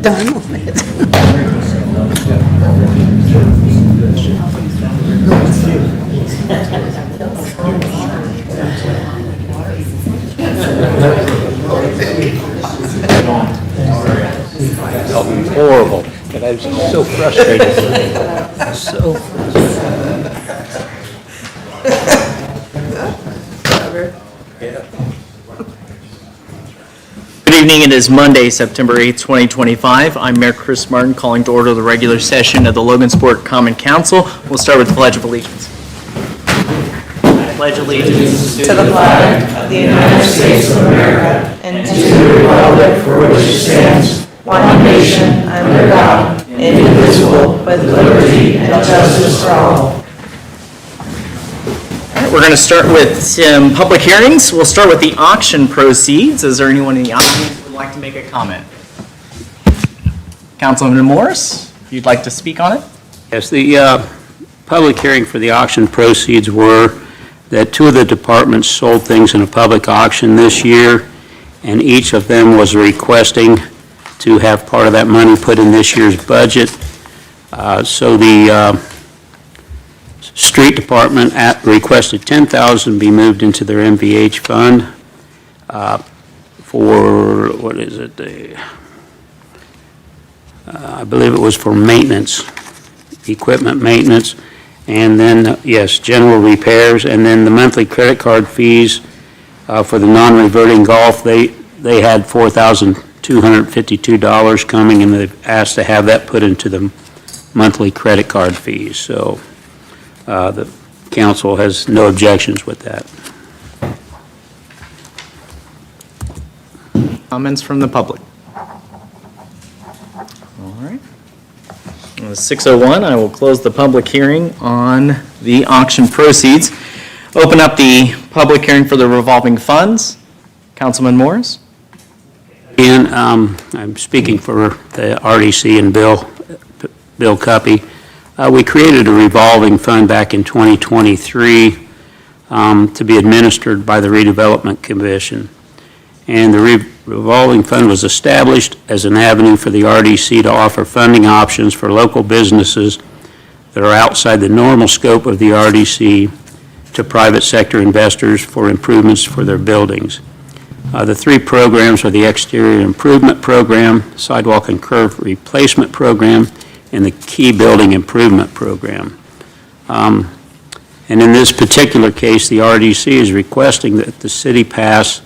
done with it. Horrible, but I was so frustrated. So. Good evening. It is Monday, September 8th, 2025. I'm Mayor Chris Martin calling to order the regular session of the Logansport Common Council. We'll start with the Pledge of Allegiance. I pledge allegiance to the flag of the United States of America and to the republic for which it stands, one nation, under God, indivisible, with liberty and justice for all. We're going to start with some public hearings. We'll start with the auction proceeds. Is there anyone in the audience who would like to make a comment? Councilman Morris, if you'd like to speak on it. Yes, the public hearing for the auction proceeds were that two of the departments sold things in a public auction this year, and each of them was requesting to have part of that money put in this year's budget. So the street department requested $10,000 be moved into their MVH fund for, what is it, I believe it was for maintenance, equipment maintenance, and then, yes, general repairs, and then the monthly credit card fees for the non-reverting golf, they had $4,252 coming, and they've asked to have that put into the monthly credit card fees. So the council has no objections with that. Comments from the public? All right. 6:01, I will close the public hearing on the auction proceeds. Open up the public hearing for the revolving funds. Councilman Morris? And I'm speaking for the RDC and Bill Cuppy. We created a revolving fund back in 2023 to be administered by the Redevelopment Commission. And the revolving fund was established as an avenue for the RDC to offer funding options for local businesses that are outside the normal scope of the RDC to private sector investors for improvements for their buildings. The three programs are the Exterior Improvement Program, Sidewalk and Curb Replacement Program, and the Key Building Improvement Program. And in this particular case, the RDC is requesting that the city pass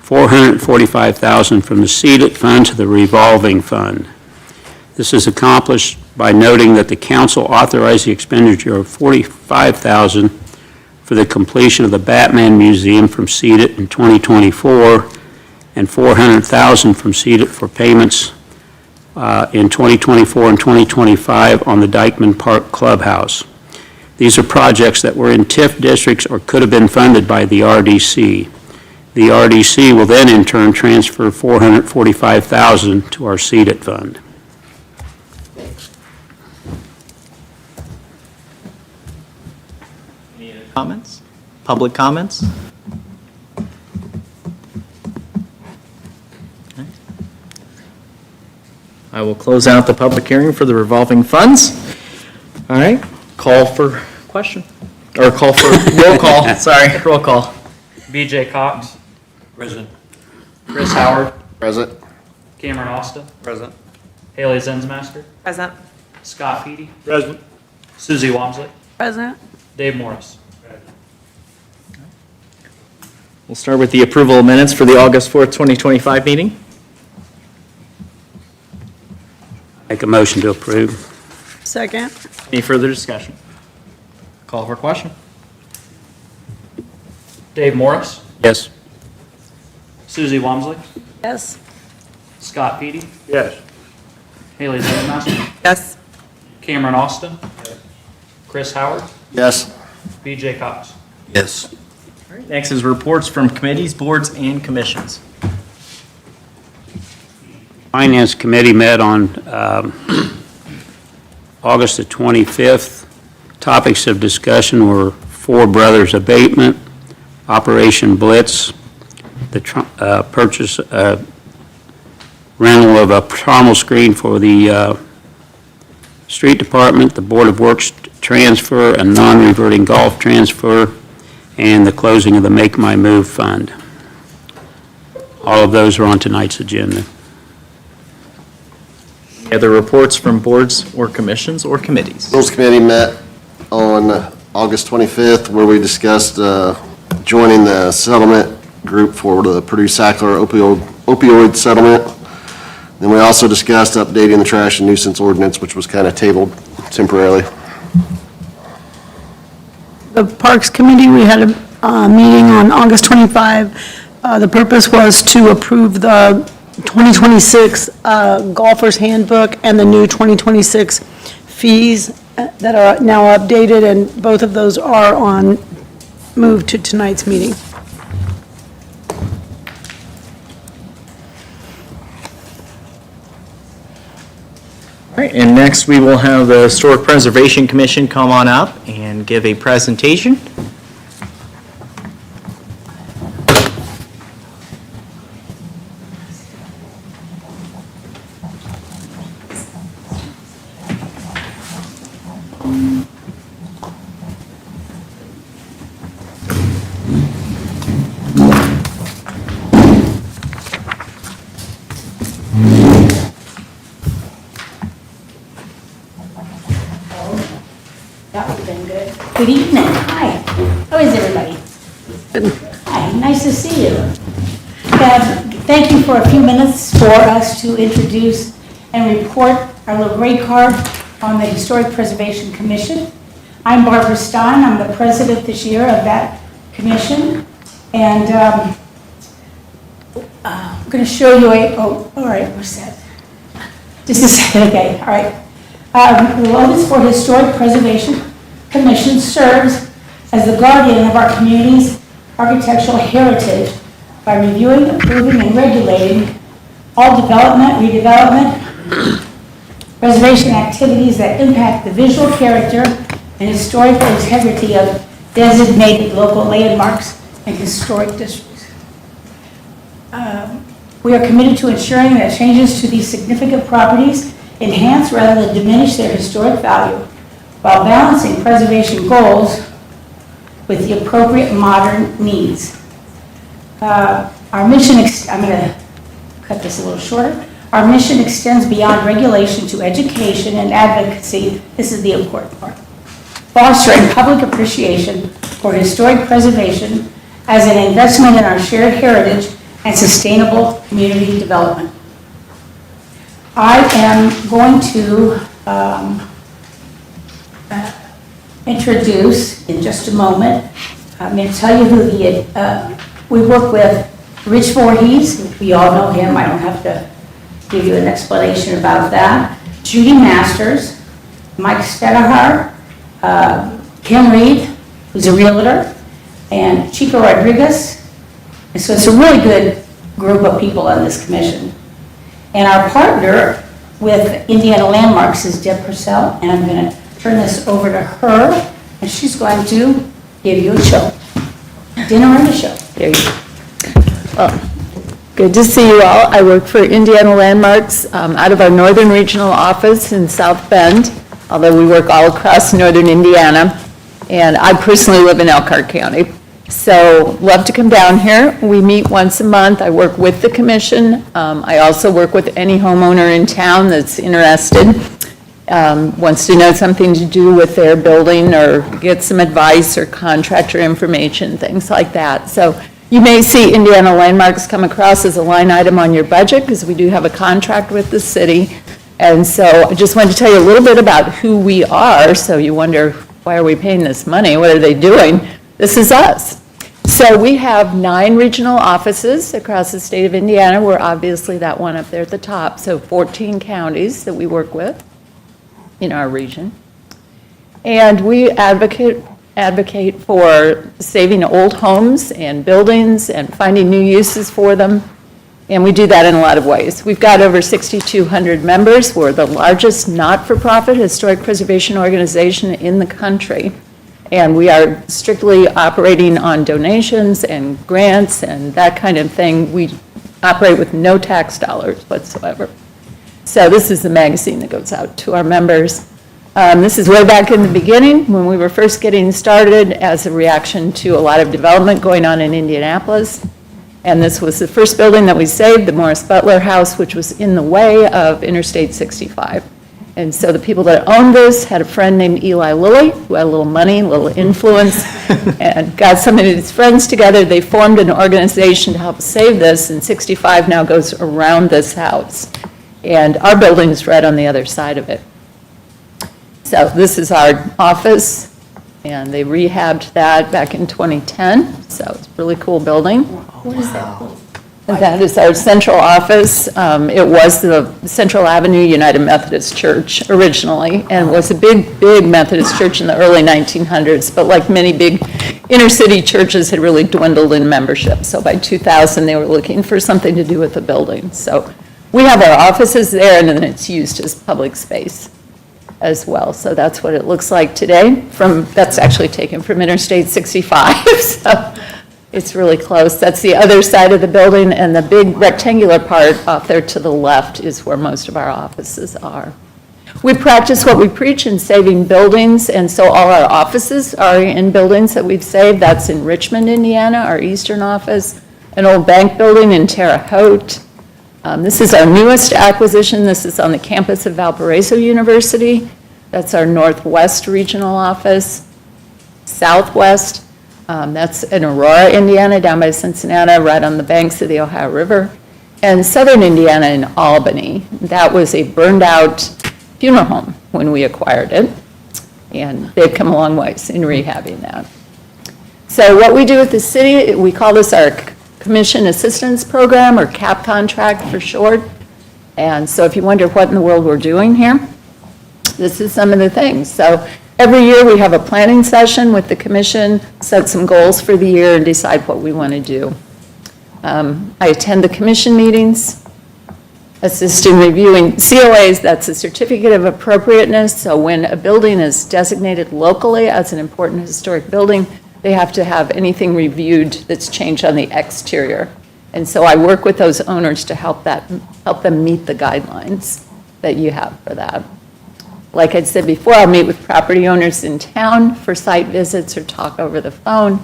$445,000 from the seeded fund to the revolving fund. This is accomplished by noting that the council authorized the expenditure of $45,000 for the completion of the Batman Museum from seeded in 2024 and $400,000 from seeded for payments in 2024 and 2025 on the Dyckman Park Clubhouse. These are projects that were in TIF districts or could have been funded by the RDC. The RDC will then in turn transfer $445,000 to our seeded fund. Any other comments? Public comments? Okay. I will close out the public hearing for the revolving funds. All right, call for question, or call for roll call, sorry, roll call. BJ Cox. Present. Chris Howard. Present. Cameron Austin. Present. Haley Zensmaster. Present. Scott Peedy. Present. Susie Wamsley. Present. Dave Morris. We'll start with the approval of minutes for the August 4th, 2025 meeting. Make a motion to approve. Second. Any further discussion? Call for question. Dave Morris. Yes. Susie Wamsley. Yes. Scott Peedy. Yes. Haley Zensmaster. Yes. Cameron Austin. Chris Howard. Yes. BJ Cox. Yes. All right, next is reports from committees, boards, and commissions. Finance Committee met on August the 25th. Topics of discussion were Four Brothers abatement, Operation Blitz, the purchase rental of a trommel screen for the street department, the Board of Works transfer, a non-reverting golf transfer, and the closing of the Make My Move Fund. All of those are on tonight's agenda. Any other reports from boards or commissions or committees? Rules Committee met on August 25th, where we discussed joining the settlement group for the Purdue-Sackler opioid settlement. Then we also discussed updating the trash and nuisance ordinance, which was kind of tabled temporarily. The Parks Committee, we had a meeting on August 25. The purpose was to approve the 2026 Golfers Handbook and the new 2026 fees that are now updated, and both of those are moved to tonight's meeting. All right, and next we will have the Historic Preservation Commission come on up and give a presentation. That would have been good. Good evening. Hi. How is everybody? Hi, nice to see you. Thank you for a few minutes for us to introduce and report our little gray card on the Historic Preservation Commission. I'm Barbara Stein. I'm the president this year of that commission. And I'm going to show you all right, what's that? Just a second, okay, all right. The Logansport Historic Preservation Commission serves as the guardian of our community's architectural heritage by reviewing, approving, and regulating all development, redevelopment, preservation activities that impact the visual character and historical integrity of designated local landmarks and historic districts. We are committed to ensuring that changes to these significant properties enhance rather than diminish their historic value, while balancing preservation goals with the appropriate modern needs. Our mission, I'm going to cut this a little shorter. Our mission extends beyond regulation to education and advocacy. This is the important part. Fostering public appreciation for historic preservation as an investment in our shared heritage and sustainable community development. I am going to introduce in just a moment. I'm going to tell you who we work with. Rich Voorhees, we all know him. I don't have to give you an explanation about that. Judy Masters, Mike Stedahar, Kim Reed, who's a realtor, and Chico Rodriguez. And so it's a really good group of people on this commission. And our partner with Indiana Landmarks is Deb Purcell, and I'm going to turn this over to her, and she's going to give you a show. Dinner and a show. There you go. Well, good to see you all. I work for Indiana Landmarks out of our Northern Regional Office in South Bend, although we work all across Northern Indiana, and I personally live in Elkhart County. So love to come down here. We meet once a month. I work with the commission. I also work with any homeowner in town that's interested, wants to know something to do with their building or get some advice or contractor information, things like that. So you may see Indiana Landmarks come across as a line item on your budget because we do have a contract with the city. And so I just wanted to tell you a little bit about who we are. So you wonder, why are we paying this money? What are they doing? This is us. So we have 9 regional offices across the state of Indiana. We're obviously that one up there at the top. So 14 counties that we work with in our region. And we advocate for saving old homes and buildings and finding new uses for them. And we do that in a lot of ways. We've got over 6,200 members. We're the largest not-for-profit historic preservation organization in the country. And we are strictly operating on donations and grants and that kind of thing. We operate with no tax dollars whatsoever. So this is the magazine that goes out to our members. This is way back in the beginning, when we were first getting started as a reaction to a lot of development going on in Indianapolis. And this was the first building that we saved, the Morris Butler House, which was in the way of Interstate 65. And so the people that owned this had a friend named Eli Lilly, who had a little money, a little influence, and got some of his friends together. They formed an organization to help save this, and 65 now goes around this house. And our building is right on the other side of it. So this is our office, and they rehabbed that back in 2010, so it's a really cool building. What is that? And that is our central office. It was the Central Avenue United Methodist Church originally, and was a big, big Methodist church in the early 1900s, but like many big inner-city churches, had really dwindled in membership. So by 2000, they were looking for something to do with the building. So we have our offices there, and then it's used as public space as well. So that's what it looks like today. That's actually taken from Interstate 65, so it's really close. That's the other side of the building, and the big rectangular part off there to the left is where most of our offices are. We practice what we preach in saving buildings, and so all our offices are in buildings that we've saved. That's in Richmond, Indiana, our eastern office, an old bank building in Terre Haute. This is our newest acquisition. This is on the campus of Valparaiso University. That's our northwest regional office. Southwest, that's in Aurora, Indiana, down by Cincinnati, right on the banks of the Ohio River. And southern Indiana in Albany. That was a burned-out funeral home when we acquired it. And they've come a long ways in rehabbing that. So what we do with the city, we call this our Commission Assistance Program, or CAP contract for short. And so if you wonder what in the world we're doing here, this is some of the things. So every year we have a planning session with the commission, set some goals for the year, and decide what we want to do. I attend the commission meetings, assist in reviewing COAs, that's a certificate of appropriateness. So when a building is designated locally as an important historic building, they have to have anything reviewed that's changed on the exterior. And so I work with those owners to help them meet the guidelines that you have for that. Like I said before, I'll meet with property owners in town for site visits or talk over the phone.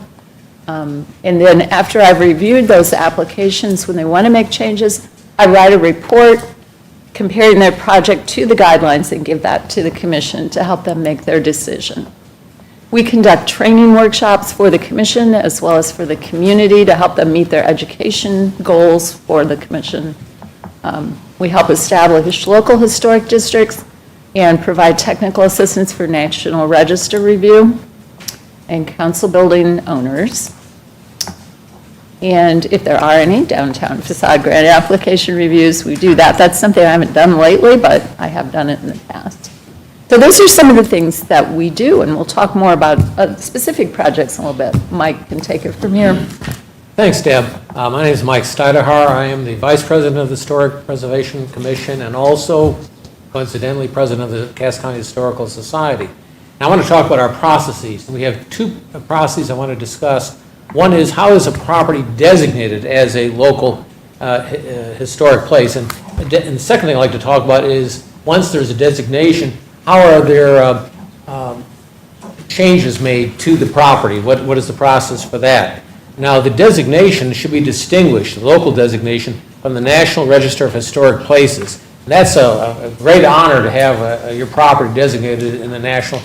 And then after I've reviewed those applications, when they want to make changes, I write a report comparing their project to the guidelines and give that to the commission to help them make their decision. We conduct training workshops for the commission as well as for the community to help them meet their education goals for the commission. We help establish local historic districts and provide technical assistance for National Register review and council building owners. And if there are any downtown facade grant application reviews, we do that. That's something I haven't done lately, but I have done it in the past. So those are some of the things that we do, and we'll talk more about specific projects in a little bit. Mike can take it from here. Thanks, Deb. My name is Mike Steiderhar. I am the Vice President of the Historic Preservation Commission and also, coincidentally, President of the Cass County Historical Society. Now, I want to talk about our processes. We have two processes I want to discuss. One is, how is a property designated as a local historic place? And the second thing I'd like to talk about is, once there's a designation, how are there changes made to the property? What is the process for that? Now, the designation should be distinguished, the local designation, from the National Register of Historic Places. And that's a great honor to have your property designated in the National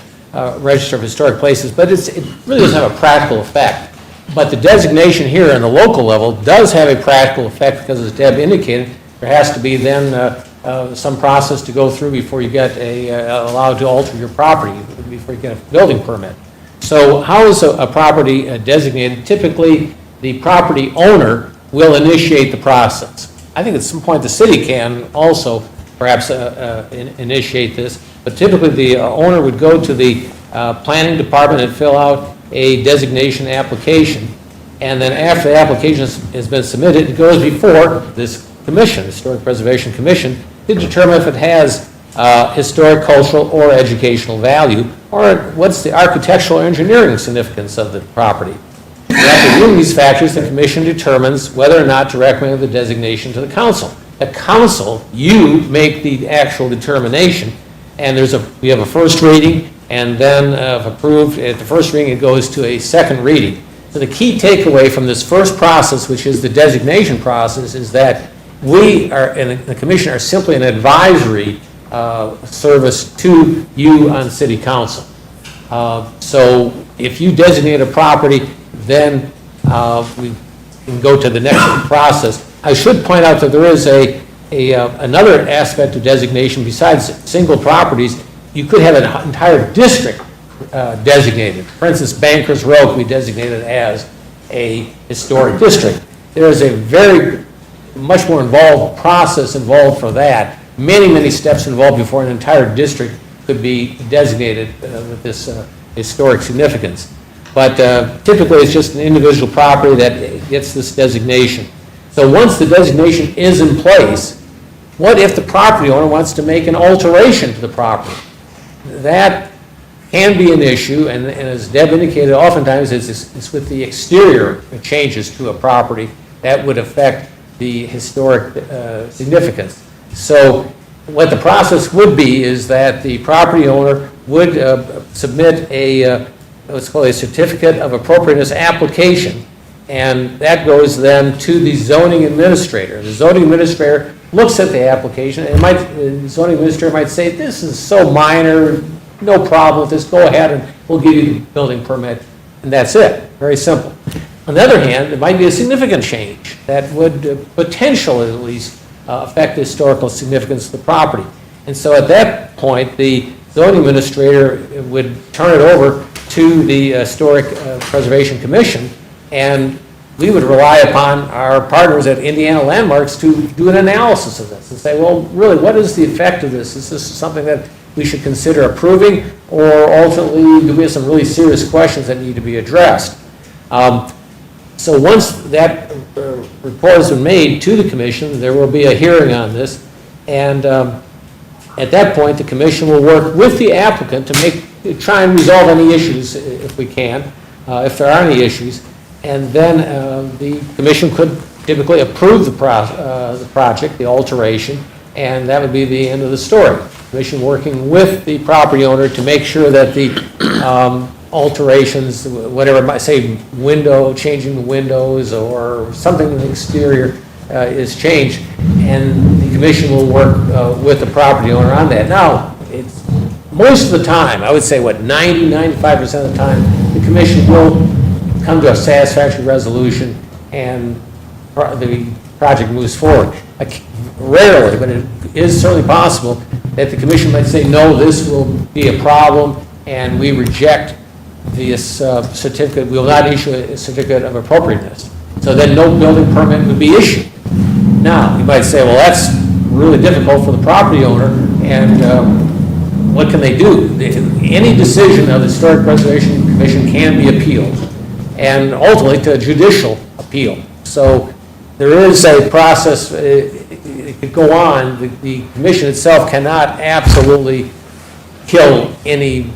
Register of Historic Places, but it really doesn't have a practical effect. But the designation here on the local level does have a practical effect because, as Deb indicated, there has to be then some process to go through before you get allowed to alter your property, before you get a building permit. So how is a property designated? Typically, the property owner will initiate the process. I think at some point the city can also perhaps initiate this, but typically the owner would go to the planning department and fill out a designation application, and then after the application has been submitted, it goes before this commission, Historic Preservation Commission, to determine if it has historic, cultural, or educational value, or what's the architectural or engineering significance of the property. After reviewing these factors, the commission determines whether or not to recommend the designation to the council. The council, you make the actual determination, and we have a first reading, and then if approved at the first reading, it goes to a second reading. So the key takeaway from this first process, which is the designation process, is that we are, and the commission are simply an advisory service to you on city council. So if you designate a property, then we can go to the next process. I should point out that there is another aspect of designation besides single properties. You could have an entire district designated. For instance, Bankers Row can be designated as a historic district. There is a very much more involved process involved for that. Many, many steps involved before an entire district could be designated with this historic significance. But typically, it's just an individual property that gets this designation. So once the designation is in place, what if the property owner wants to make an alteration to the property? That can be an issue, and as Deb indicated, oftentimes it's with the exterior changes to a property that would affect the historic significance. So what the process would be is that the property owner would submit what's called a certificate of appropriateness application, and that goes then to the zoning administrator. The zoning administrator looks at the application, and the zoning administrator might say, this is so minor, no problem with this, go ahead and we'll give you the building permit, and that's it. Very simple. On the other hand, it might be a significant change that would potentially at least affect the historical significance of the property. And so at that point, the zoning administrator would turn it over to the Historic Preservation Commission, and we would rely upon our partners at Indiana Landmarks to do an analysis of this and say, well, really, what is the effect of this? Is this something that we should consider approving, or ultimately do we have some really serious questions that need to be addressed? So once that report has been made to the commission, there will be a hearing on this, and at that point, the commission will work with the applicant to try and resolve any issues if we can, if there are any issues, and then the commission could typically approve the project, the alteration, and that would be the end of the story. The commission working with the property owner to make sure that the alterations, whatever it might say, changing the windows or something in the exterior is changed, and the commission will work with the property owner on that. Now, it's most of the time, I would say, 90-95% of the time, the commission will come to a satisfactory resolution and the project moves forward. Rarely, but it is certainly possible that the commission might say, no, this will be a problem, and we reject this certificate. We will not issue a certificate of appropriateness. So then no building permit would be issued. Now, you might say, well, that's really difficult for the property owner, and what can they do? Any decision of the Historic Preservation Commission can be appealed, and ultimately to a judicial appeal. So there is a process, it could go on. The commission itself cannot absolutely kill any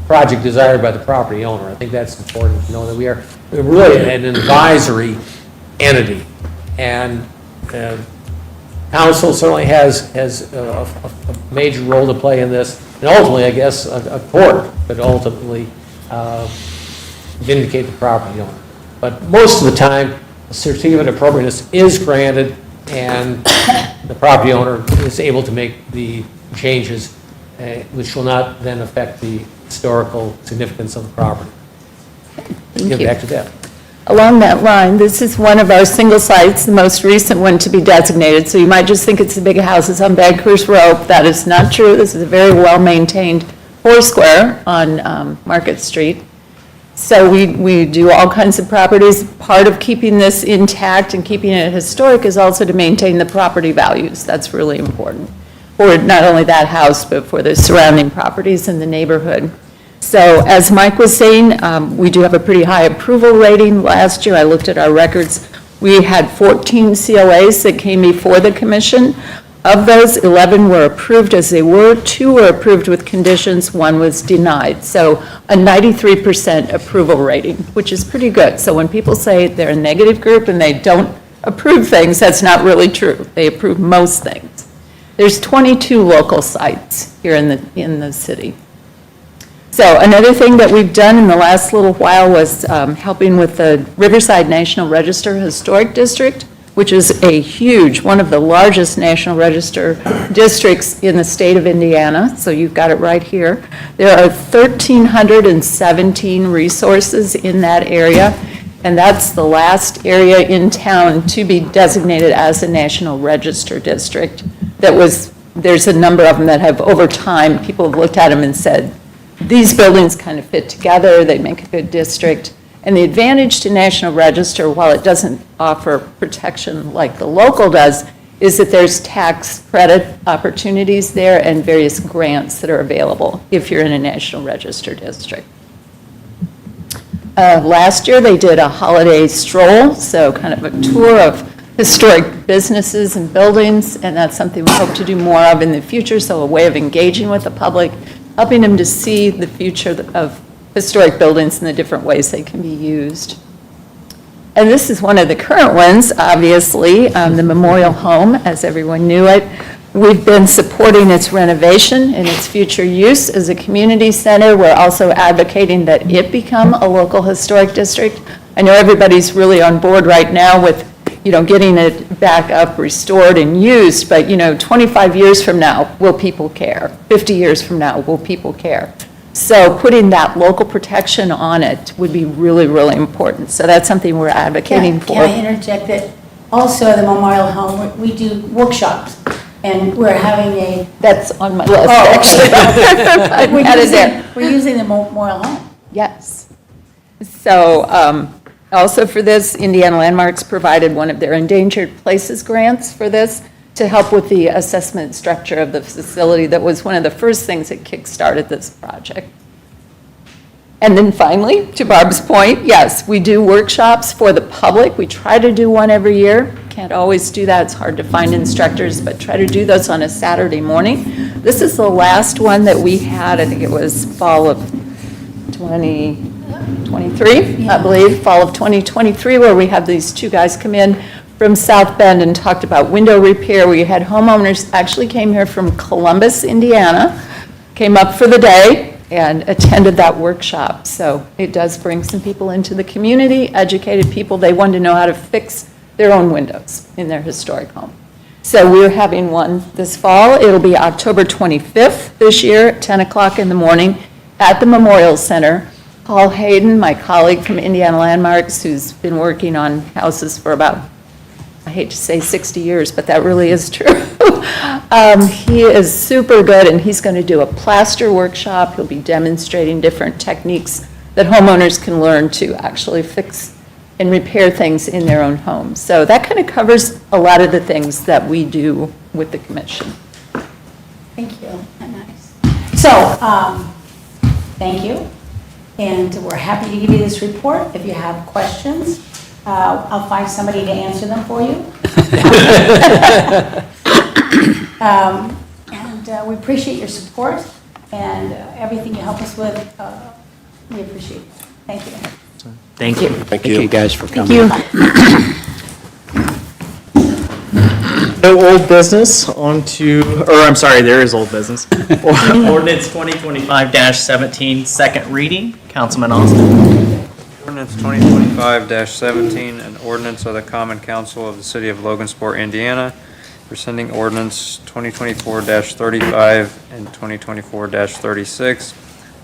project desired by the property owner. I think that's important to know, that we're really an advisory entity, and council certainly has a major role to play in this, and ultimately, I guess, a court could ultimately vindicate the property owner. But most of the time, a certificate of appropriateness is granted, and the property owner is able to make the changes, which will not then affect the historical significance of the property. Give it back to Deb. Along that line, this is one of our single sites, the most recent one to be designated. So you might just think it's the big houses on Bankers Row. That is not true. This is a very well-maintained foursquare on Market Street. So we do all kinds of properties. Part of keeping this intact and keeping it historic is also to maintain the property values. That's really important for not only that house, but for the surrounding properties in the neighborhood. So as Mike was saying, we do have a pretty high approval rating. Last year, I looked at our records. We had 14 COAs that came before the commission. Of those, 11 were approved as they were, 2 were approved with conditions, 1 was denied. So a 93% approval rating, which is pretty good. So when people say they're a negative group and they don't approve things, that's not really true. They approve most things. There's 22 local sites here in the city. So another thing that we've done in the last little while was helping with the Riverside National Register Historic District, which is a huge, one of the largest National Register districts in the state of Indiana. So you've got it right here. There are 1,317 resources in that area, and that's the last area in town to be designated as a National Register district. There's a number of them that have, over time, people have looked at them and said, these buildings kind of fit together, they make a good district. And the advantage to National Register, while it doesn't offer protection like the local does, is that there's tax credit opportunities there and various grants that are available if you're in a National Register district. Last year, they did a holiday stroll, so kind of a tour of historic businesses and buildings, and that's something we hope to do more of in the future, so a way of engaging with the public, helping them to see the future of historic buildings and the different ways they can be used. And this is one of the current ones, obviously, the Memorial Home, as everyone knew it. We've been supporting its renovation and its future use as a community center. We're also advocating that it become a local historic district. I know everybody's really on board right now with, getting it back up, restored, and used, but, 25 years from now, will people care? 50 years from now, will people care? So putting that local protection on it would be really, really important. So that's something we're advocating for. Can I interject that also the Memorial Home, we do workshops, and we're having a... That's on my list, actually. We're Added using- there. We're using the Memorial Home. Yes. So also for this, Indiana Landmarks provided one of their Endangered Places grants for this to help with the assessment structure of the facility. That was one of the first things that kick-started this project. And then finally, to Barb's point, yes, we do workshops for the public. We try to do one every year. Can't always do that. It's hard to find instructors, but try to do those on a Saturday morning. This is the last one that we had. I think it was fall of 2023, I believe, fall of 2023, where we had these two guys come in from South Bend and talked about window repair. We had homeowners actually came here from Columbus, Indiana, came up for the day and attended that workshop. So it does bring some people into the community, educated people. They wanted to know how to fix their own windows in their historic home. So we're having one this fall. It'll be October 25th this year at 10 o'clock in the morning at the Memorial Center. Paul Hayden, my colleague from Indiana Landmarks, who's been working on houses for about, I hate to say 60 years, but that really is true. He is super good, and he's going to do a plaster workshop. He'll be demonstrating different techniques that homeowners can learn to actually fix and repair things in their own homes. So that kind of covers a lot of the things that we do with the commission. Thank you. Nice. So, thank you. And we're happy to give you this report. If you have questions, I'll find somebody to answer them for you. And we appreciate your support and everything you help us with. We appreciate it. Thank you. Thank you. Thank Thank you you. guys for coming. No old business, there is old business. Ordinance 2025-17, second reading. Councilman Austin. Ordinance 2025-17, an ordinance of the Common Council of the City of Logansport, Indiana, rescinding ordinance 2024-35 and 2024-36,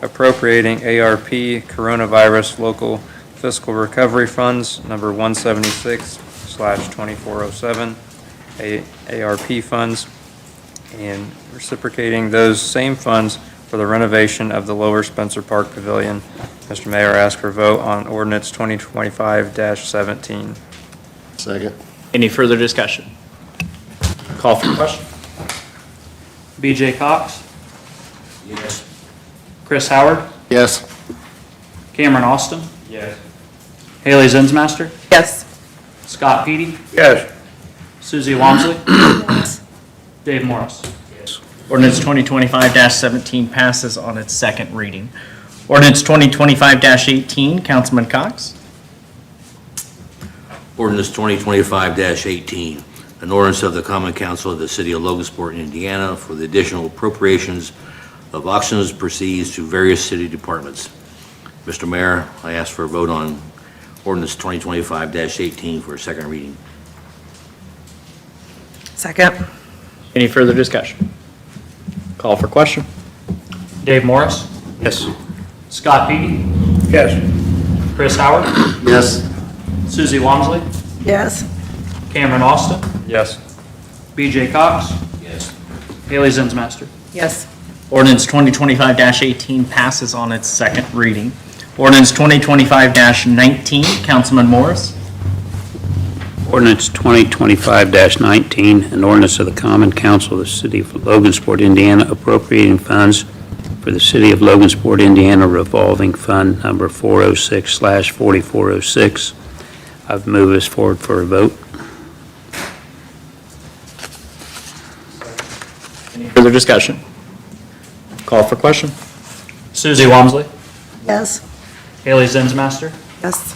appropriating ARP Coronavirus Local Fiscal Recovery Funds, number 176/2407, ARP funds, and reciprocating those same funds for the renovation of the Lower Spencer Park Pavilion. Mr. Mayor, I ask for a vote on ordinance 2025-17. Second. Any further discussion? Call for the question. BJ Cox? Yes. Chris Howard? Yes. Cameron Austin? Yes. Haley Zinsmaster? Yes. Scott Petey? Yes. Susie Wamsley? Dave Morris. Ordinance 2025-17 passes on its second reading. Ordinance 2025-18, Councilman Cox. Ordinance 2025-18, an ordinance of the Common Council of the City of Logansport, Indiana, for the additional appropriations of auctions proceeds to various city departments. Mr. Mayor, I ask for a vote on ordinance 2025-18 for a second reading. Second. Any further discussion? Call for question. Dave Morris. Yes. Scott Peety. Yes. Chris Howard. Yes. Susie Wamsley. Yes. Cameron Austin. Yes. BJ Cox. Yes. Haley Zinsmaster. Yes. Ordinance 2025-18 passes on its second reading. Ordinance 2025-19, Councilman Morris. Ordinance 2025-19, an ordinance of the Common Council of the City of Logansport, Indiana, appropriating funds for the City of Logansport, Indiana revolving fund number 406/4406. I've moved this forward for a vote. Any further discussion? Call for question. Susie Wamsley. Yes. Haley Zinsmaster. Yes.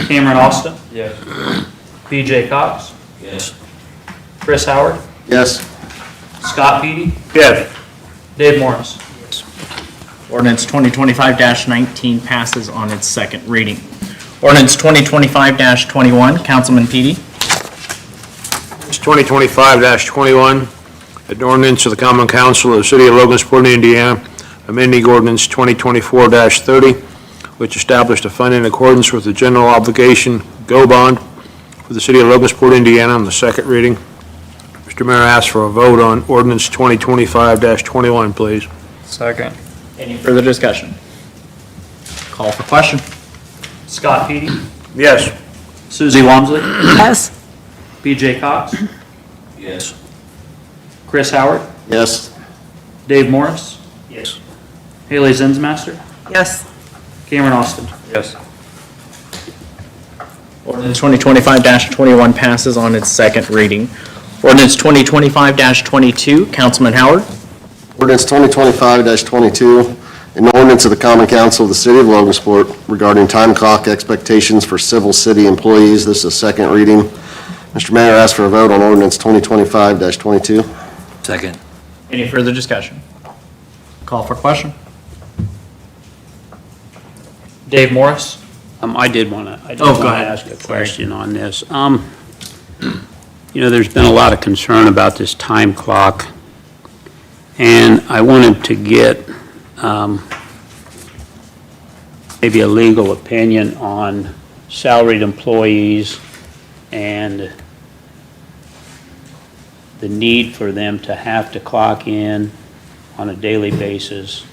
Cameron Austin. Yes. BJ Cox. Yes. Chris Howard. Yes. Scott Peety. Yes. Dave Morris. Ordinance 2025-19 passes on its second reading. Ordinance 2025-21, Councilman Peety. It's 2025-21, an ordinance of the Common Council of the City of Logansport, Indiana, amending ordinance 2024-30, which established a fund in accordance with the general obligation GO bond for the City of Logansport, Indiana, on the second reading. Mr. Mayor, I ask for a vote on ordinance 2025-21, please. Second. Any further discussion? Call for question. Scott Peety. Yes. Susie Wamsley. Yes. BJ Cox. Yes. Chris Howard. Yes. Dave Morris. Yes. Haley Zinsmaster. Yes. Cameron Austin. Yes. Ordinance 2025-21 passes on its second reading. Ordinance 2025-22, Councilman Howard. Ordinance 2025-22, an ordinance of the Common Council of the City of Logansport regarding time clock expectations for civil city employees. This is a second reading. Mr. Mayor, I ask for a vote on ordinance 2025-22. Second. Any further discussion? Call for question. Dave Morris. I did want to go ahead. ask a question on this. There's been a lot of concern about this time clock, and I wanted to get maybe a legal opinion on salaried employees and the need for them to have to clock in on a daily basis.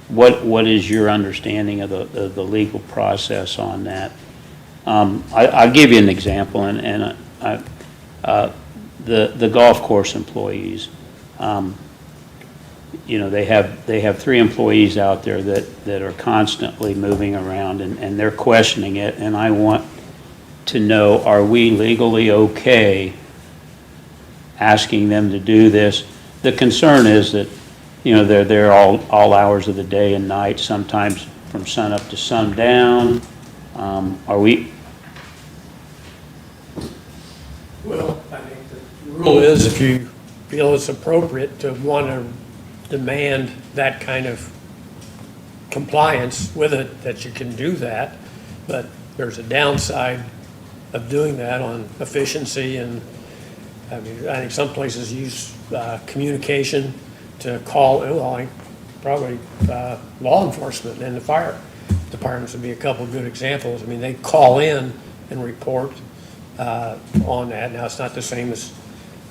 What is your understanding of the legal process on that? I'll give you an example, the golf course employees. They have 3 employees out there that are constantly moving around, and they're questioning it, and I want to know, are we legally okay asking them to do this? The concern is that, they're there all hours of the day and night, sometimes from sun up to sundown. Are we? Well, I think the rule is if you feel it's appropriate to want to demand that kind of compliance with it, that you can do that, but there's a downside of doing that on efficiency, and I think some places use communication to call, probably law enforcement and the fire departments would be a couple of good examples. They call in and report on that. Now, it's not the same as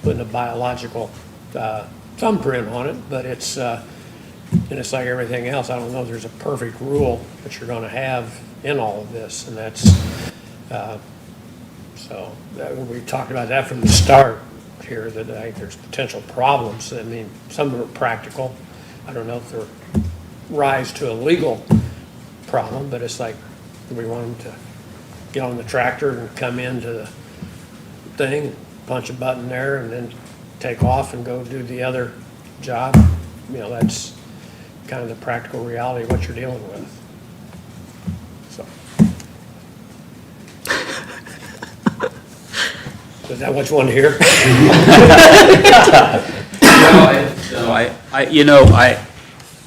putting a biological thumbprint on it, but it's like everything else. I don't know if there's a perfect rule that you're going to have in all of this, and that's we talked about that from the start here, that I think there's potential problems. Some of them are practical. I don't know if they're rise to a legal problem, but it's like, do we want them to get on the tractor and come into the thing, punch a button there and then take off and go do the other job. You know, that's kind of the practical reality of what you're dealing with. So. Is that what you want to hear?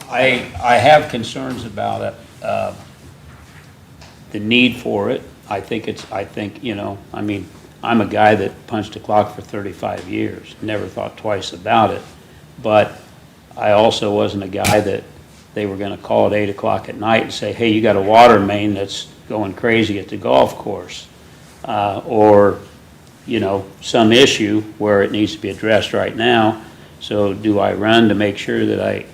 I have concerns about it, the need for it. I think, you know, I mean, I'm a guy that punched a clock for 35 years, never thought twice about it. But I also wasn't a guy that they were gonna call at 8 o'clock at night and say, hey, you got a water main that's going crazy at the golf course. Or, you know, some issue where it needs to be addressed right now. So do I run to make sure that I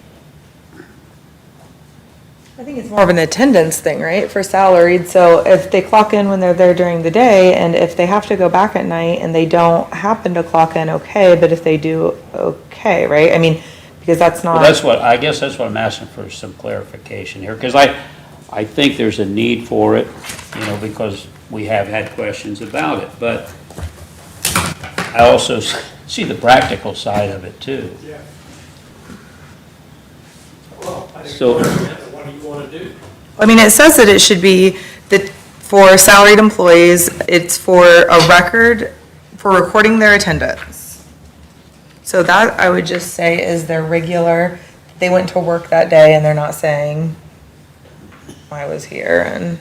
think it's more of an attendance thing, right, for salaried. So if they clock in when they're there during the day, and if they have to go back at night and they don't happen to clock in, okay, but if they do, okay, right? I mean, because that's not. Well, I guess that's what I'm asking for, some clarification here, because I think there's a need for it, you know, because we have had questions about it, but I also see the practical side of it too. Yeah. Well, I think So- what do you want to do? I mean, it says that it should be that for salaried employees, it's for a record, for recording their attendance. So that, I would just say, is their regular, they went to work that day and they're not saying, I was here, and.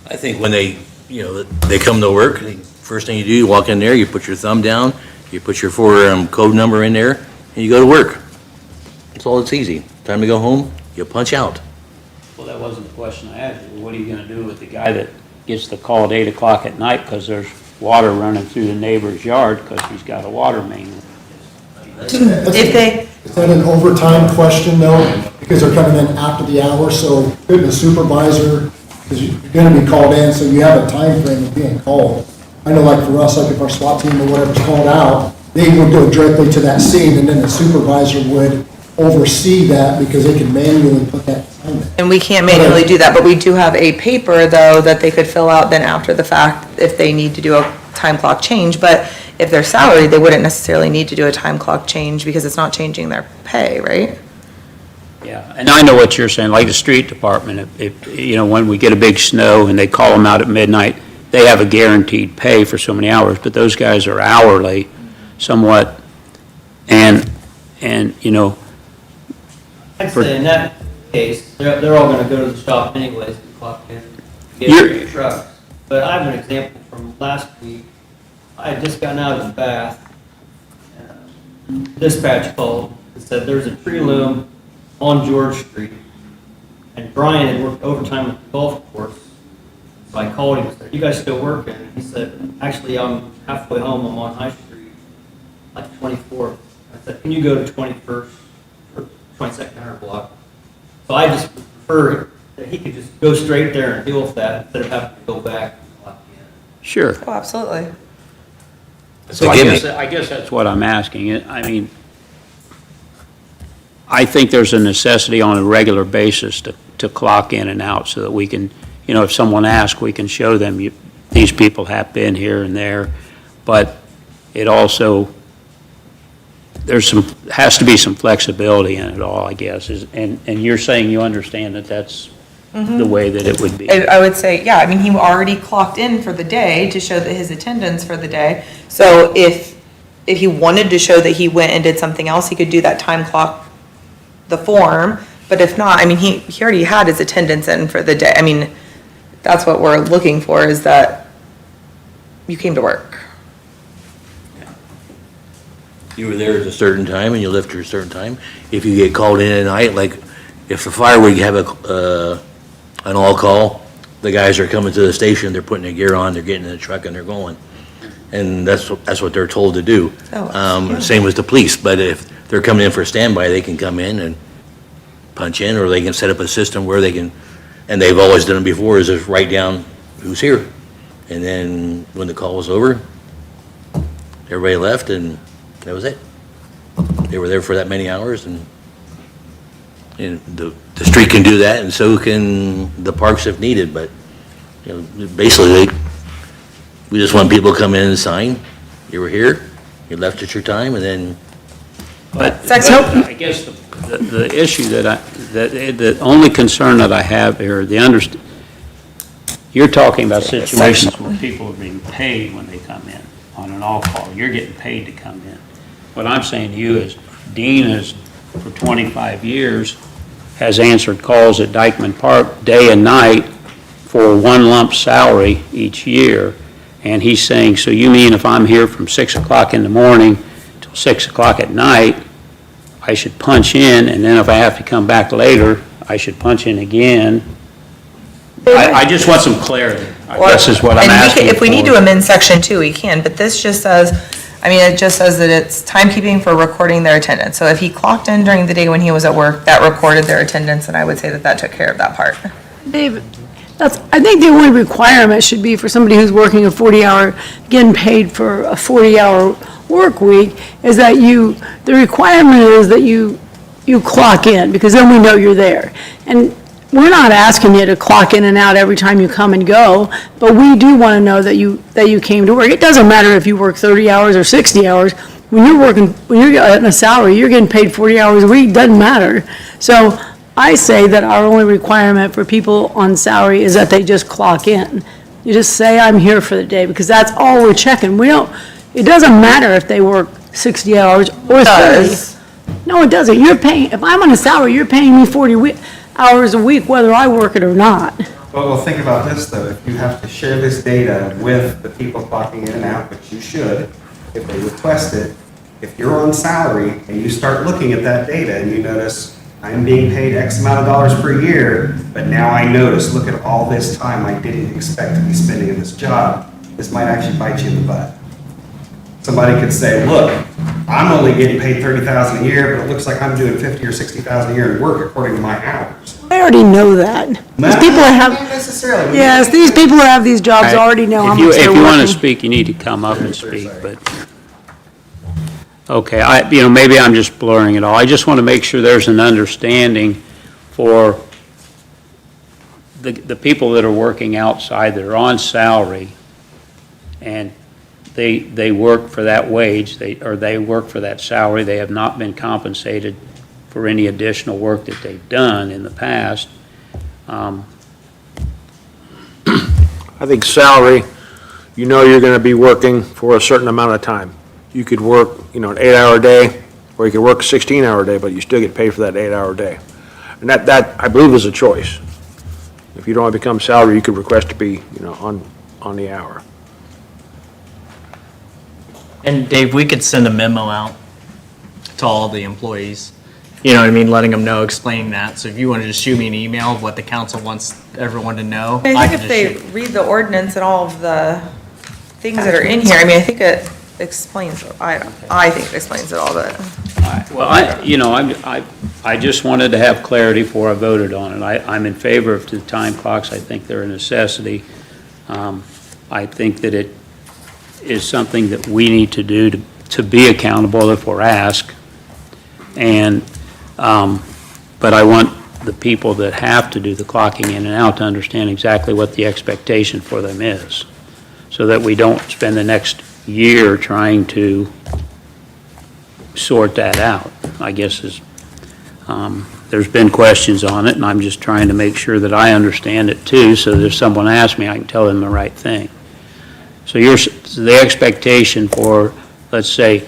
I think when they, you know, they come to work, first thing you do, you walk in there, you put your thumb down, you put your code number in there, and you go to work. That's all, it's easy. Time to go home, you punch out. Well, that wasn't the question I asked. What are you gonna do with the guy that gets the call at 8 o'clock at night because there's water running through the neighbor's yard because he's got a water main? If they, Is that an overtime question though? Because they're coming in after the hour, so couldn't a supervisor, because you're gonna be called in, so you have a time frame of being called. I know like for us, like if our SWAT team or whatever's called out, they would go directly to that scene and then the supervisor would oversee that because they can manually put that time in. and we can't manually do that, but we do have a paper, though, that they could fill out then after the fact if they need to do a time clock change. But if they're salaried, they wouldn't necessarily need to do a time clock change because it's not changing their pay, right? Yeah, and I know what you're saying, like the street department, if, you know, when we get a big snow and they call them out at midnight, they have a guaranteed pay for so many hours, but those guys are hourly somewhat. And, you know, I'd say in that case, they're all gonna go to the shop anyways to clock in, get You're- their trucks. But I have an example from last week. I had just gotten out of the bath. Dispatch called and said there was a tree loom on George Street. And Brian had worked overtime at the golf course. So I called him and said, you guys still working? He said, actually, I'm halfway home, I'm on High Street, like 24th. I said, can you go to 21st? 22nd Hunter Block. So I just prefer that he could just go straight there and deal with that instead of having to go back and clock in. sure. Oh, absolutely. So I guess that's what I'm asking. I mean, I think there's a necessity on a regular basis to clock in and out so that we can, you know, if someone asks, we can show them, these people have been here and there. But it also, has to be some flexibility in it all, I guess. And you're saying you understand that that's the way that it would be. I would say, yeah, I mean, he already clocked in for the day to show that his attendance for the day. So if he wanted to show that he went and did something else, he could do that time clock, the form. But if not, I mean, he already had his attendance in for the day. I mean, that's what we're looking for, is that you came to work. You were there at a certain time and you left at a certain time. If you get called in at night, like if the fire would have an all-call, the guys are coming to the station, they're putting their gear on, they're getting in the truck and they're going. And that's what they're told to do. Yeah. Same with the police, but if they're coming in for a standby, they can come in and punch in, or they can set up a system where they can, and they've always done it before, is just write down who's here. And then when the call was over, everybody left and that was it. They were there for that many hours, and the street can do that, and so can the parks if needed, but, you know, basically, We just want people to come in and sign. You were here, you left at your time, and then But Sex- I guess the issue the only concern that I have here, you're talking about situations where people are being paid when they come in on an all-call. You're getting paid to come in. What I'm saying to you is, Dean has, for 25 years, has answered calls at Dykeman Park day and night for one lump salary each year. And he's saying, so you mean if I'm here from 6 o'clock in the morning till 6 o'clock at night, I should punch in, and then if I have to come back later, I should punch in again? I just want some clarity, I guess is what I'm asking If we need to for. amend section 2, we can, but this just says, it just says that it's timekeeping for recording their attendance. So if he clocked in during the day when he was at work, that recorded their attendance, and I would say that that took care of that part. David, I think the only requirement should be for somebody who's working a 40-hour, getting paid for a 40-hour work week, is that the requirement is that you clock in, because then we know you're there. And we're not asking you to clock in and out every time you come and go, but we do want to know that you came to work. It doesn't matter if you work 30 hours or 60 hours. When you're getting a salary, you're getting paid 40 hours a week, doesn't matter. So I say that our only requirement for people on salary is that they just clock in. You just say, I'm here for the day, because that's all we're checking. It doesn't matter if they work 60 hours or 30. No, it doesn't. If I'm on a salary, you're paying me 40 hours a week, whether I work it or not. Well, think about this, though. If you have to share this data with the people clocking in and out, which you should, if they request it, if you're on salary and you start looking at that data and you notice, I'm being paid X amount of dollars per year, but now I notice, look at all this time I didn't expect to be spending in this job, this might actually bite you in the butt. Somebody could say, look, I'm only getting paid $30,000 a year, but it looks like I'm doing $50,000 or $60,000 a year in work according to my hours. I already know that. These people that Not necessarily. yes, these people who have these jobs already know how much they're working. If you want to speak, you need to come up and speak, but, okay, maybe I'm just blurring it all. I just want to make sure there's an understanding for the people that are working outside, that are on salary, and they work for that wage, they work for that salary. They have not been compensated for any additional work that they've done in the past. I think salary, you're going to be working for a certain amount of time. You could work, an 8-hour day, or you could work a 16-hour day, but you still get paid for that 8-hour day. And that, I believe, is a choice. If you don't want to become salary, you could request to be, on the hour. And Dave, we could send a memo out to all the employees, letting them know, explaining that. So if you want to just shoot me an email of what the council wants everyone to know. I think if they read the ordinance and all of the things that are in here, I think it explains, I think it explains it all, but. Well, I just wanted to have clarity before I voted on it. I'm in favor of the time clocks. I think they're a necessity. I think that it is something that we need to do to be accountable if we're asked. And, but I want the people that have to do the clocking in and out to understand exactly what the expectation for them is, so that we don't spend the next year trying to sort that out, I guess is, there's been questions on it, and I'm just trying to make sure that I understand it too, so that if someone asks me, I can tell them the right thing. So the expectation for, let's say,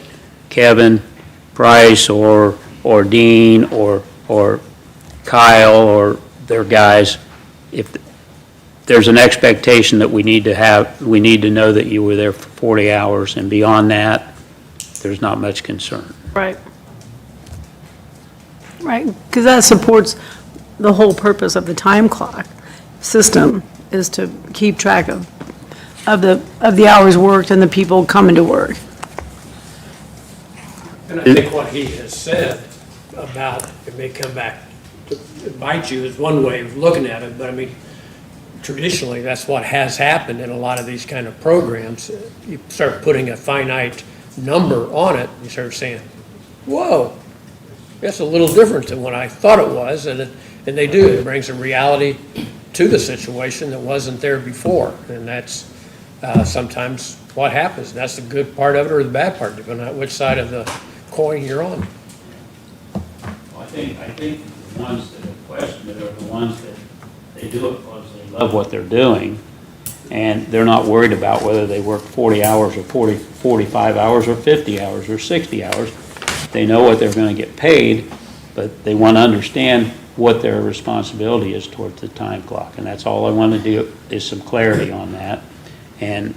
Kevin Price or Dean or Kyle or their guys, if there's an expectation that we need to know that you were there for 40 hours, and beyond that, there's not much concern. Right. Right, because that supports the whole purpose of the time clock system, is to keep track of the hours worked and the people coming to work. And I think what he has said about it may come back to bite you is one way of looking at it, but traditionally, that's what has happened in a lot of these kind of programs. You start putting a finite number on it, you start saying, whoa, that's a little different than what I thought it was, and they do. It brings a reality to the situation that wasn't there before, and that's sometimes what happens. That's the good part of it or the bad part, depending on which side of the coin you're on. I think the ones that have questioned it are the ones that they do it because they love what they're doing, and they're not worried about whether they work 40 hours or 45 hours or 50 hours or 60 hours. They know what they're going to get paid, but they want to understand what their responsibility is towards the time clock, and that's all I want to do, is some clarity on that. And,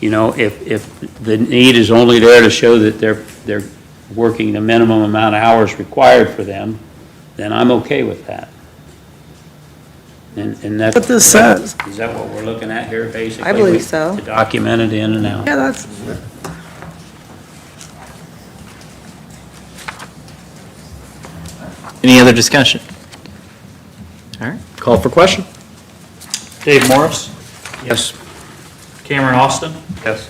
you know, if the need is only there to show that they're working the minimum amount of hours required for them, then I'm okay with that. And that's What this says. Is that what we're looking at here, basically? I believe so. To document it in and out. Yeah, that's, Any other discussion? All right, call for question. Dave Morris, Yes. Cameron Austin. Yes.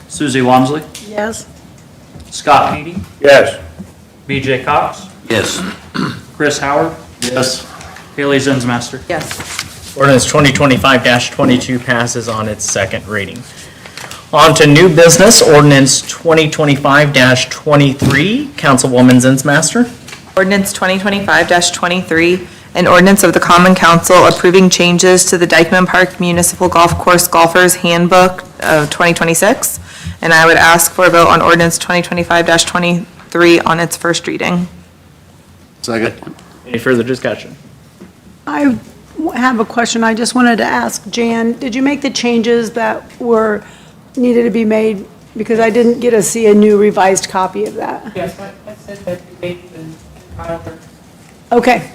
Susie Wamsley, yes. Scott Petey, Yes. BJ Cox, Yes. Chris Howard, Yes. Haley Zinsmaster. Yes. Ordinance 2025-22 passes on its second reading. On to new business, ordinance 2025-23, Councilwoman Zinsmaster. Ordinance 2025-23, an ordinance of the Common Council approving changes to the Dykeman Park Municipal Golf Course Golfers Handbook of 2026. And I would ask for a vote on ordinance 2025-23 on its first reading. Second. Any further discussion? I have a question. I just wanted to ask Jan, did you make the changes that needed to be made? Because I didn't get to see a new revised copy of that. Yes, I said that debate and Tyler. Okay.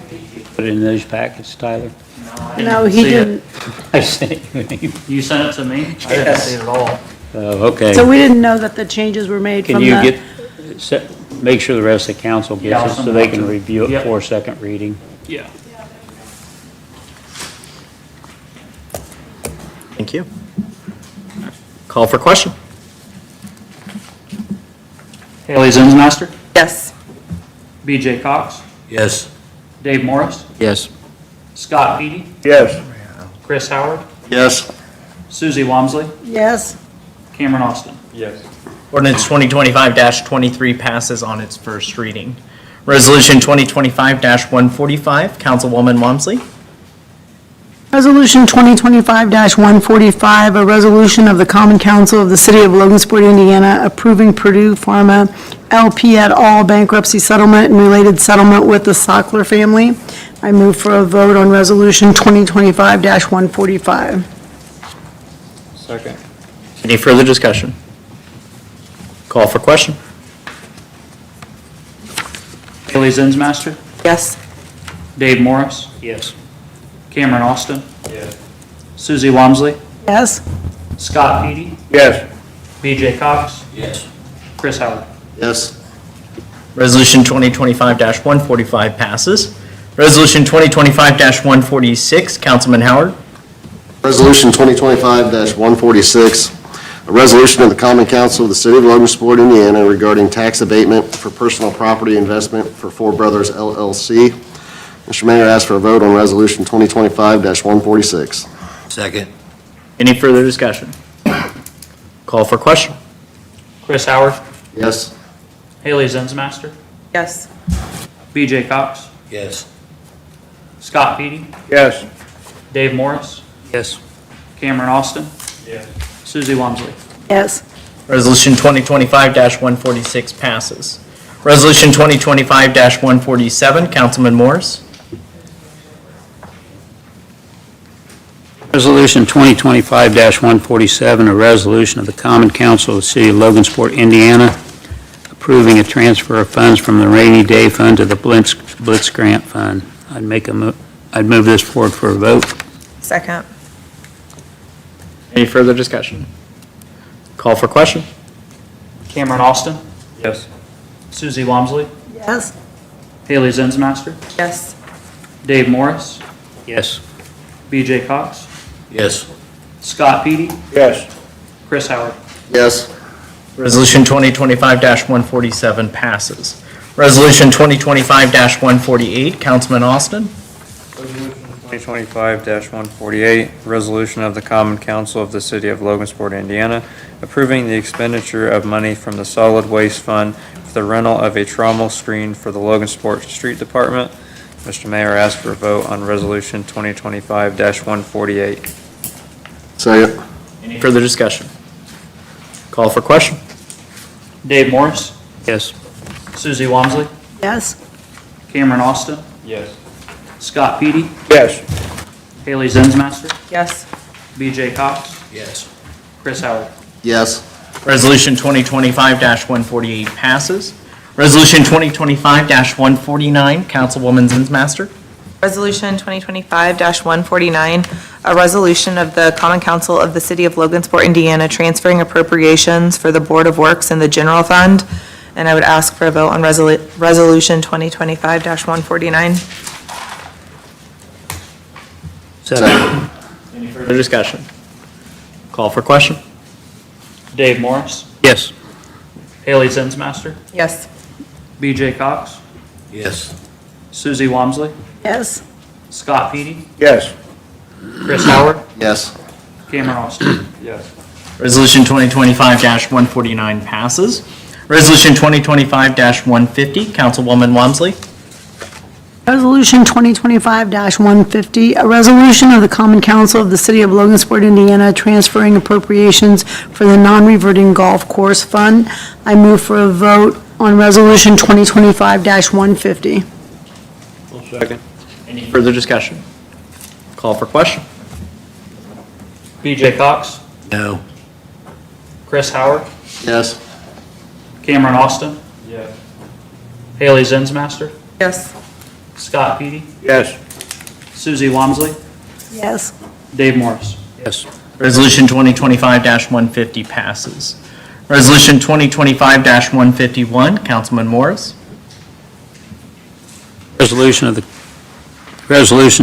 Put it in those packets, Tyler. No, he see it. didn't. I sent you. You sent it to me? I didn't see it at all. Oh, okay. So we didn't know that the changes were made Can from you the... make sure the rest of the council Yeah, gets I'll it send so it they out can to- review it Yep. for a second reading? Yeah. Thank you. Call for question. Haley Zinsmaster, Yes. BJ Cox, Yes. Dave Morris, Yes. Scott Petey, Yes. Chris Howard, Yes. Susie Wamsley, Yes. Cameron Austin. Ordinance 2025-23 passes on its first reading. Resolution 2025-145, Councilwoman Wamsley. Resolution 2025-145, a resolution of the Common Council of the City of Logansport, Indiana, approving Purdue Pharma LP et al. Bankruptcy settlement and related settlement with the Sockler family. I move for a vote on Resolution 2025-145. Second. Any further discussion? Call for question. Haley Zinsmaster, Yes. Dave Morris, Yes. Cameron Austin. Susie Wamsley, Yes? Scott Petey, Yes. BJ Cox, Yes. Chris Howard. Yes. Resolution 2025-145 passes. Resolution 2025-146, Councilman Howard. Resolution 2025-146, a resolution of the Common Council of the City of Logansport, Indiana regarding tax abatement for personal property investment for Four Brothers LLC. Mr. Mayor, I ask for a vote on Resolution 2025-146. Second. Any further discussion? Call for question. Chris Howard, Yes. Haley Zinsmaster, Yes. BJ Cox, Yes. Scott Petey, Yes. Dave Morris, Yes. Cameron Austin. Susie Wamsley. Yes. Resolution 2025-146 passes. Resolution 2025-147, Councilman Morris. Resolution 2025-147, a resolution of the Common Council of the City of Logansport, Indiana, approving a transfer of funds from the Rainy Day Fund to the Blitz Grant Fund. I'd move this forward for a vote. Second. Any further discussion? Call for question. Cameron Austin. Yes. Susie Wamsley, Yes? Haley Zinsmaster, Yes. Dave Morris, Yes. BJ Cox, Yes. Scott Petey, Yes. Chris Howard. Yes. Resolution 2025-147 passes. Resolution 2025-148, Councilman Austin. Resolution 2025-148, resolution of the Common Council of the City of Logansport, Indiana, approving the expenditure of money from the Solid Waste Fund for the rental of a trommel screen for the Logansport Street Department. Mr. Mayor, ask for a vote on resolution 2025-148. Second. Any further discussion? Call for question. Dave Morris, Yes. Susie Wamsley, Yes? Cameron Austin, Yes. Scott Petey, Yes. Haley Zinsmaster, Yes. BJ Cox, Yes. Chris Howard. Yes. Resolution 2025-148 passes. Resolution 2025-149, Councilwoman Zinsmaster. Resolution 2025-149, a resolution of the Common Council of the City of Logansport, Indiana, transferring appropriations for the Board of Works and the General Fund. And I would ask for a vote on Resolution 2025-149. Second. Any further discussion? Call for question. Dave Morris, Yes. Haley Zinsmaster, Yes. BJ Cox, Yes. Susie Wamsley, Yes? Scott Petey, Yes. Chris Howard, Yes. Cameron Austin. Yes. Resolution 2025-149 passes. Resolution 2025-150, Councilwoman Wamsley. Resolution 2025-150, a resolution of the Common Council of the City of Logansport, Indiana, transferring appropriations for the non-reverting golf course fund. I move for a vote on Resolution 2025-150. Second. Any further discussion? Call for question. BJ Cox, No. Chris Howard, Yes. Cameron Austin. Yes. Haley Zinsmaster, Yes. Scott Petey, Yes. Susie Wamsley, Yes? Dave Morris. Yes. Resolution 2025-150 passes. Resolution 2025-151, Councilman Morris. Resolution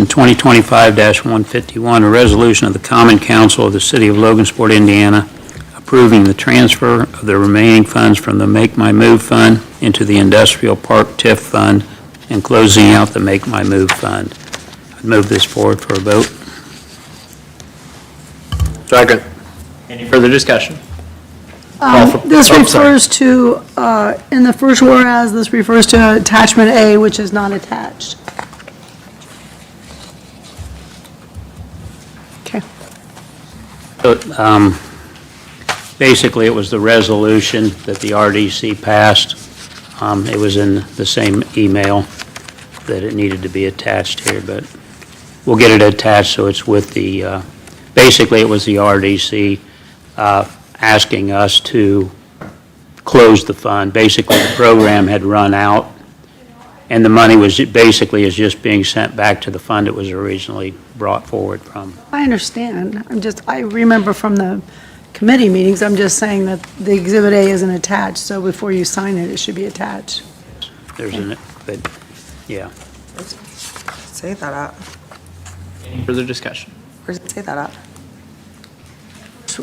2025-151, a resolution of the Common Council of the City of Logansport, Indiana, approving the transfer of the remaining funds from the Make My Move Fund into the Industrial Park TIF Fund and closing out the Make My Move Fund. I'd move this forward for a vote. Second. Any further discussion? Call for- This oh, sorry. refers to, in the first whereas, this refers to attachment A, which is not attached. Okay. Basically, it was the resolution that the RDC passed. It was in the same email that it needed to be attached here, but we'll get it attached so it's with the, basically, it was the RDC asking us to close the fund. Basically, the program had run out, and the money was basically is just being sent back to the fund it was originally brought forward from. I understand. I remember from the committee meetings, I'm just saying that the Exhibit A isn't attached, so before you sign it, it should be attached. But, yeah. Say that out. Any further discussion? Where's it say that at?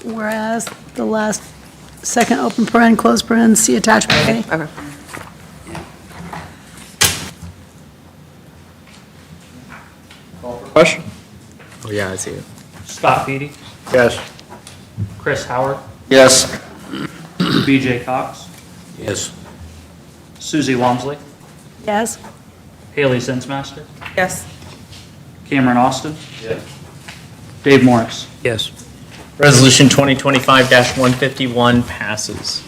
Whereas the last, second open paren, close paren, see attachment A. Okay. Call for question. Oh, yeah, I see it. Scott Petey, Yes. Chris Howard, Yes. BJ Cox, Yes. Susie Wamsley, Yes? Haley Zinsmaster, Yes. Cameron Austin. Dave Morris. Yes. Resolution 2025-151 passes.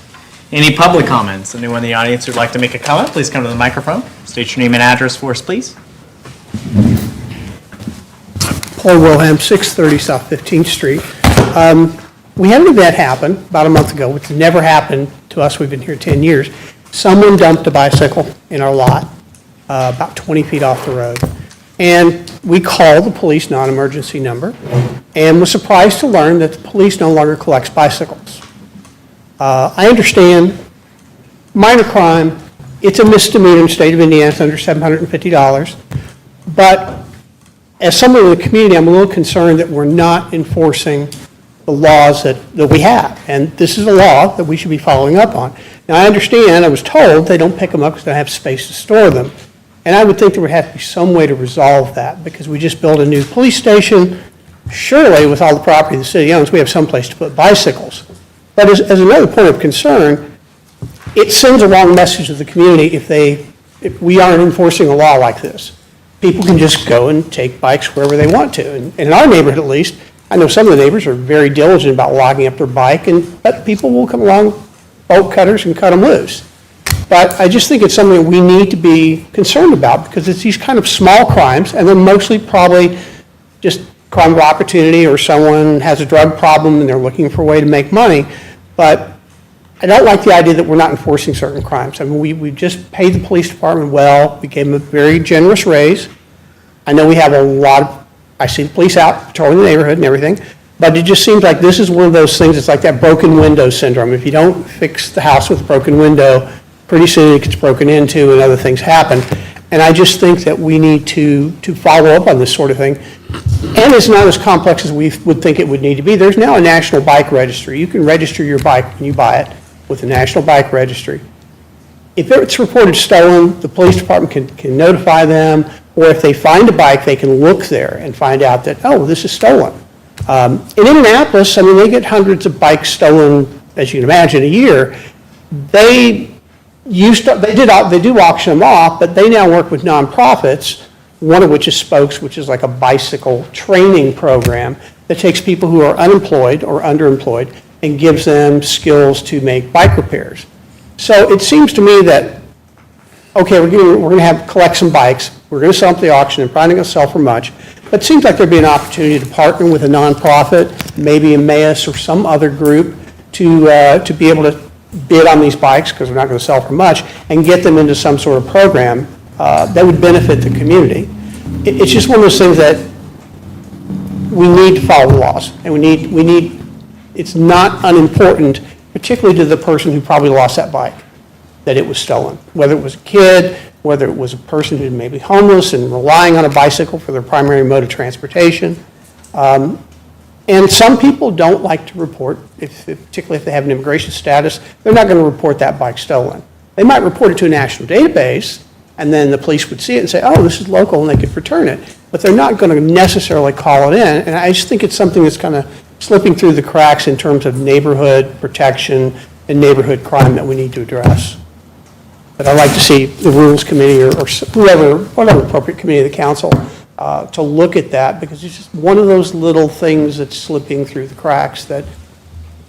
Any public comments? Anyone in the audience who'd like to make a comment, please come to the microphone. State your name and address for us, please. Paul Wilhelm, 630 South 15th Street. We had an event happen about a month ago, which never happened to us. We've been here 10 years. Someone dumped a bicycle in our lot, about 20 feet off the road. And we called the police non-emergency number and was surprised to learn that the police no longer collects bicycles. I understand, minor crime, it's a misdemeanor in the state of Indiana, it's under $750. But as someone in the community, I'm a little concerned that we're not enforcing the laws that we have. And this is a law that we should be following up on. Now, I understand, I was told they don't pick them up because they don't have space to store them. And I would think there would have to be some way to resolve that, because we just built a new police station. Surely, with all the property the city owns, we have some place to put bicycles. But as another point of concern, it sends a wrong message to the community if we aren't enforcing a law like this. People can just go and take bikes wherever they want to. And in our neighborhood, at least, I know some of the neighbors are very diligent about logging up their bike, but people will come along, bolt cutters, and cut them loose. But I just think it's something that we need to be concerned about, because it's these kind of small crimes, and they're mostly probably just crime of opportunity, or someone has a drug problem and they're looking for a way to make money. But I don't like the idea that we're not enforcing certain crimes. I mean, we just paid the police department well. We gave them a very generous raise. I know we have a lot of, I see the police out patrolling the neighborhood and everything, but it just seems like this is one of those things, it's like that broken window syndrome. If you don't fix the house with a broken window, pretty soon it gets broken into and other things happen. And I just think that we need to follow up on this sort of thing. And it's not as complex as we would think it would need to be. There's now a national bike registry. You can register your bike when you buy it with the National Bike Registry. If it's reported stolen, the police department can notify them, or if they find a bike, they can look there and find out that, oh, this is stolen. In Indianapolis, I mean, they get hundreds of bikes stolen, as you can imagine, a year. They do auction them off, but they now work with nonprofits, one of which is Spokes, which is like a bicycle training program that takes people who are unemployed or underemployed and gives them skills to make bike repairs. So it seems to me that, okay, we're going to collect some bikes, we're going to sell them at the auction, and probably not going to sell for much, but it seems like there'd be an opportunity to partner with a nonprofit, maybe Emmaus or some other group, to be able to bid on these bikes, because we're not going to sell for much, and get them into some sort of program that would benefit the community. It's just one of those things that we need to follow the laws, and we need, it's not unimportant, particularly to the person who probably lost that bike, that it was stolen. Whether it was a kid, whether it was a person who may be homeless and relying on a bicycle for their primary mode of transportation. And some people don't like to report, particularly if they have an immigration status, they're not going to report that bike stolen. They might report it to a national database, and then the police would see it and say, oh, this is local, and they could return it. But they're not going to necessarily call it in. And I just think it's something that's kind of slipping through the cracks in terms of neighborhood protection and neighborhood crime that we need to address. But I'd like to see the Rules Committee or whatever appropriate committee of the council to look at that, because it's just one of those little things that's slipping through the cracks that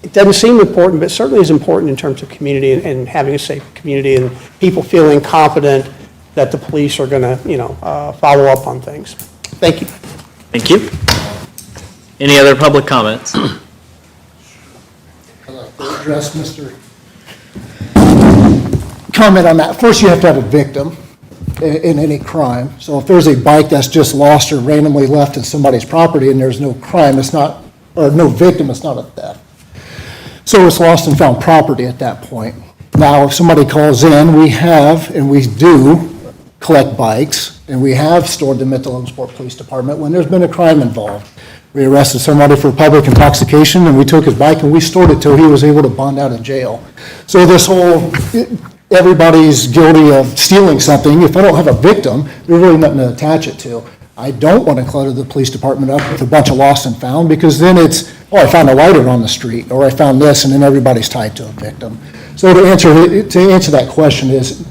it doesn't seem important, but certainly is important in terms of community and having a safe community and people feeling confident that the police are going to, follow up on things. Thank you. Thank you. Any other public comments? I'd like to address Mr. Comment on that. First, you have to have a victim in any crime. So if there's a bike that's just lost or randomly left in somebody's property and there's no crime, it's not, or no victim, it's not a theft. So it's lost and found property at that point. Now, if somebody calls in, we have, and we do collect bikes, and we have stored them at the Logansport Police Department when there's been a crime involved. We arrested somebody for public intoxication, and we took his bike and we stored it till he was able to bond out of jail. So this whole, everybody's guilty of stealing something. If I don't have a victim, there's really nothing to attach it to. I don't want to clutter the police department up with a bunch of lost and found, because then it's, oh, I found a lighter on the street, or I found this, and then everybody's tied to a victim. So to answer that question is,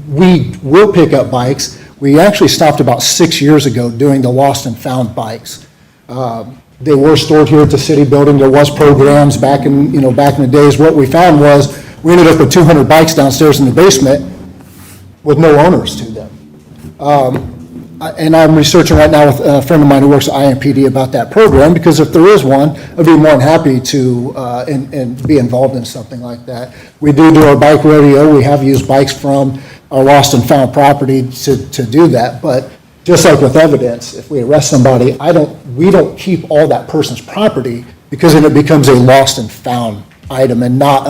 we will pick up bikes. We actually stopped about 6 years ago doing the lost and found bikes. They were stored here at the city building. There was programs back in the days. What we found was we ended up with 200 bikes downstairs in the basement with no owners to them. And I'm researching right now with a friend of mine who works at IMPD about that program, because if there is one, I'd be more than happy to and be involved in something like that. We do our bike rodeo. We have used bikes from our lost and found property to do that. But just like with evidence, if we arrest somebody, we don't keep all that person's property, because then it becomes a lost and found item and not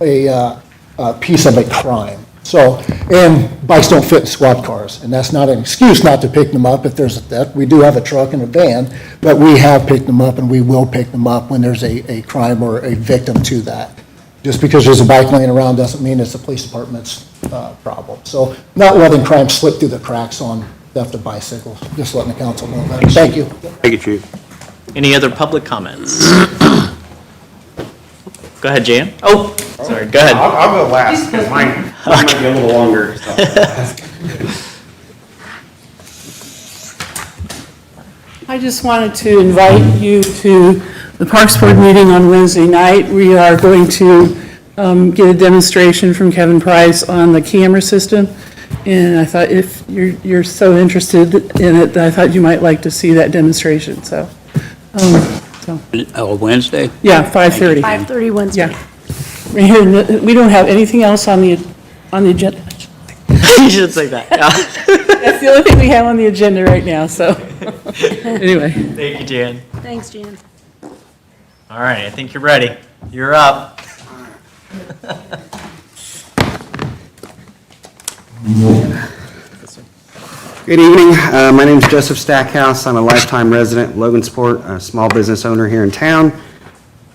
a piece of a crime. So, and bikes don't fit in squad cars, and that's not an excuse not to pick them up if there's a theft. We do have a truck and a van, but we have picked them up, and we will pick them up when there's a crime or a victim to that. Just because there's a bike lane around doesn't mean it's the police department's problem. So not letting crime slip through the cracks on theft of bicycles, just letting the council know that. Thank you. Thank you, Chief. Any other public comments? Go ahead, Jan. Oh, sorry, go ahead. I'll go last, because mine might be a little longer. so. I just wanted to invite you to the Parks Board meeting on Wednesday night. We are going to get a demonstration from Kevin Price on the camera system. And I thought if you're so interested in it, I thought you might like to see that demonstration, so. Wednesday? Yeah, 5:30. 5:30 Wednesday. Yeah. We don't have anything else on the agenda. You should say that. Yeah. That's the only thing we have on the agenda right now, so. Anyway. Thank you, Jan. Thanks, Jan. All right, I think you're ready. You're up. Good evening. My name is Joseph Stackhouse. I'm a lifetime resident of Logansport, a small business owner here in town,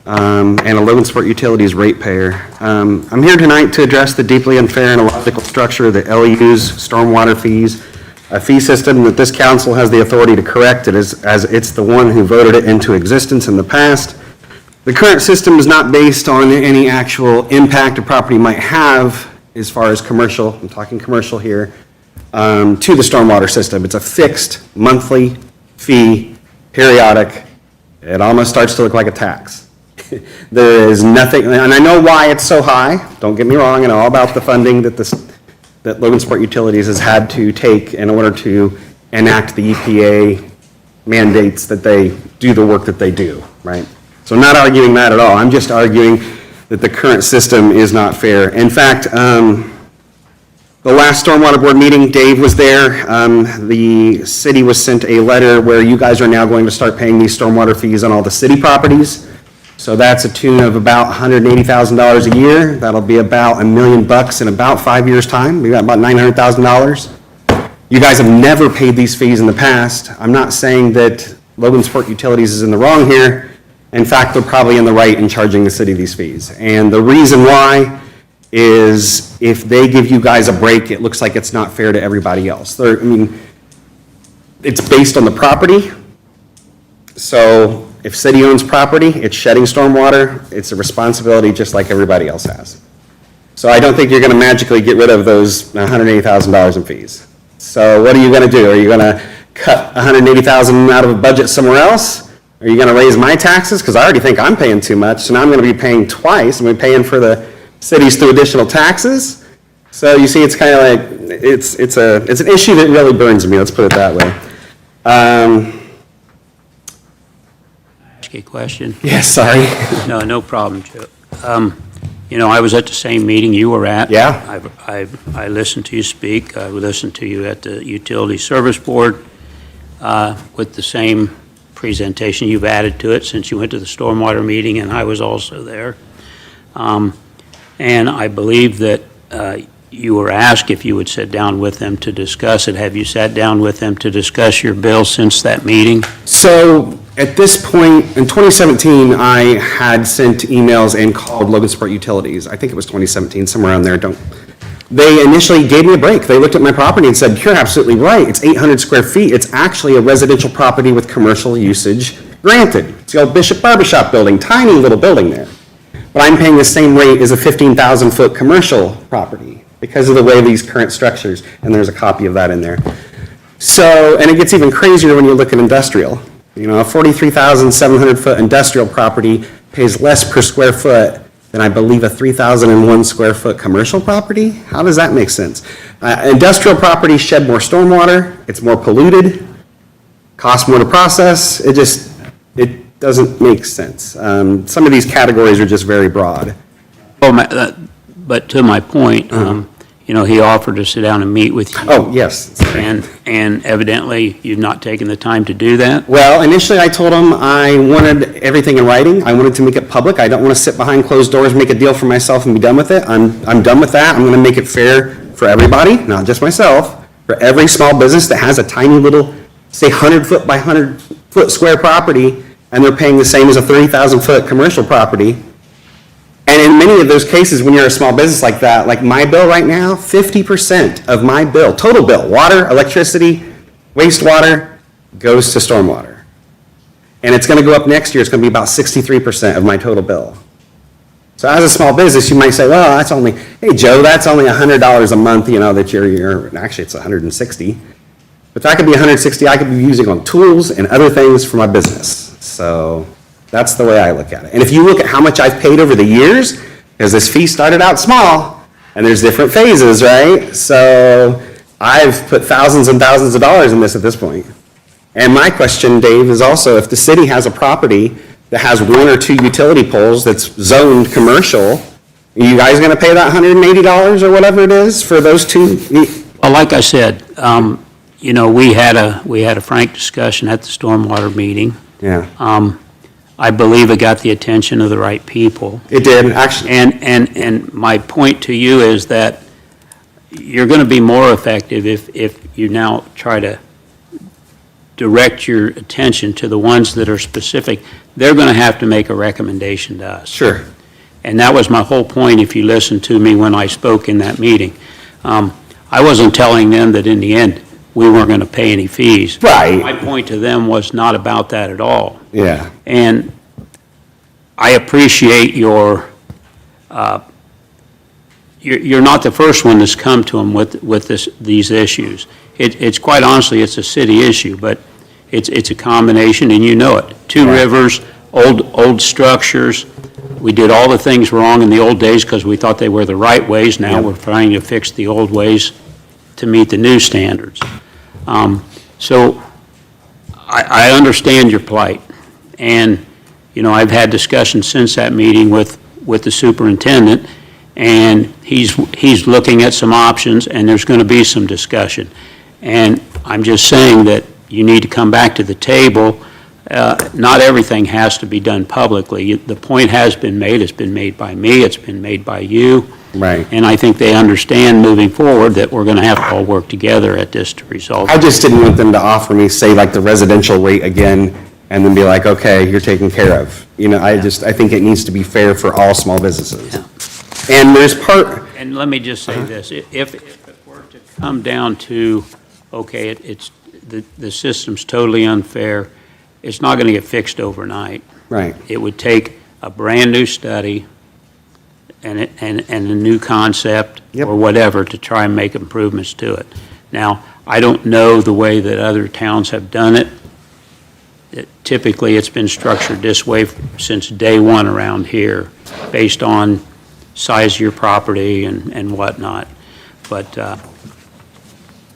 and a Logansport Utilities ratepayer. I'm here tonight to address the deeply unfair and illogical structure of the LU's stormwater fees, a fee system that this council has the authority to correct it as it's the one who voted it into existence in the past. The current system is not based on any actual impact a property might have as far as commercial, I'm talking commercial here, to the stormwater system. It's a fixed monthly fee, periodic. It almost starts to look like a tax. There is nothing, and I know why it's so high. Don't get me wrong, I know all about the funding that Logansport Utilities has had to take in order to enact the EPA mandates that they do the work that they do, right? So I'm not arguing that at all. I'm just arguing that the current system is not fair. In fact, the last Stormwater Board meeting, Dave was there. The city was sent a letter where you guys are now going to start paying these stormwater fees on all the city properties. So that's a tune of about $180,000 a year. That'll be about $1 million in about 5 years' time. We got about $900,000. You guys have never paid these fees in the past. I'm not saying that Logansport Utilities is in the wrong here. In fact, they're probably in the right in charging the city these fees. And the reason why is if they give you guys a break, it looks like it's not fair to everybody else. It's based on the property. So if city owns property, it's shedding stormwater, it's a responsibility just like everybody else has. So I don't think you're gonna magically get rid of those $180,000 in fees. So what are you gonna do? Are you gonna cut $180,000 out of a budget somewhere else? Are you gonna raise my taxes? Because I already think I'm paying too much, so now I'm gonna be paying twice. I'm gonna be paying for the cities through additional taxes. So you see, it's kind of like, it's an issue that really burns me, let's put it that way. Ask you a question? Yes, sorry. No problem, Joe. I was at the same meeting you were at. Yeah. I listened to you speak. I listened to you at the Utility Service Board with the same presentation you've added to it since you went to the stormwater meeting, and I was also there. And I believe that you were asked if you would sit down with them to discuss it. Have you sat down with them to discuss your bill since that meeting? So at this point, in 2017, I had sent emails and called Logansport Utilities. I think it was 2017, somewhere around there. They initially gave me a break. They looked at my property and said, you're absolutely right. It's 800 square feet. It's actually a residential property with commercial usage granted. It's the old Bishop Barbershop building, tiny little building there. But I'm paying the same rate as a 15,000-foot commercial property because of the way these current structures, and there's a copy of that in there. So, and it gets even crazier when you look at industrial. A 43,700-foot industrial property pays less per square foot than I believe a 3,001 square foot commercial property. How does that make sense? Industrial properties shed more stormwater, it's more polluted, costs more to process. It doesn't make sense. Some of these categories are just very broad. But to my point, he offered to sit down and meet with you. Oh, yes. And evidently, you've not taken the time to do that? Well, initially I told him I wanted everything in writing. I wanted to make it public. I don't want to sit behind closed doors, make a deal for myself and be done with it. I'm done with that. I'm going to make it fair for everybody, not just myself, for every small business that has a tiny little, say 100-foot by 100-foot square property, and they're paying the same as a 30,000-foot commercial property. And in many of those cases, when you're a small business like that, like my bill right now, 50% of my bill, total bill, water, electricity, wastewater, goes to stormwater. And it's going to go up next year, it's going to be about 63% of my total bill. So as a small business, you might say, well, that's only, hey, Joe, that's only $100 a month, that you're, actually, it's $160. But that could be $160 I could be using on tools and other things for my business. So that's the way I look at it. And if you look at how much I've paid over the years, because this fee started out small, and there's different phases, right? So I've put thousands and thousands of dollars in this point. And my question, Dave, is also if the city has a property that has one or two utility poles that's zoned commercial, are you guys going to pay that $180 or whatever it is for those two? Well, like I said, we had a frank discussion at the stormwater meeting. Yeah. I believe it got the attention of the right people. It did, actually. And my point to you is that you're going to be more effective if you now try to direct your attention to the ones that are specific. They're going to have to make a recommendation to us. Sure. And that was my whole point, if you listened to me when I spoke in that meeting. I wasn't telling them that in the end, we weren't going to pay any fees. Right. My point to them was not about that at all. Yeah. And I appreciate you're not the first one that's come to them with these issues. It's quite honestly, it's a city issue, but it's a combination, and you know it. Two rivers, old structures. We did all the things wrong in the old days because we thought they were the right ways. Now we're trying to fix the old ways to meet the new standards. So I understand your plight. And, I've had discussions since that meeting with the superintendent, and he's looking at some options, and there's going to be some discussion. And I'm just saying that you need to come back to the table. Not everything has to be done publicly. The point has been made. It's been made by me. It's been made by you. Right. And I think they understand moving forward that we're going to have to all work together at this to resolve. I just didn't want them to offer me, say, like the residential rate again, and then be like, okay, you're taken care of. I think it needs to be fair for all small businesses. Yeah. And there's And let me just say this, if it were to come down to, okay, the system's totally unfair, it's not going to get fixed overnight. Right. It would take a brand-new study and a new concept or whatever to try and make improvements to it. Now, I don't know the way that other towns have done it. Typically, it's been structured this way since day one around here, based on size of your property and whatnot. But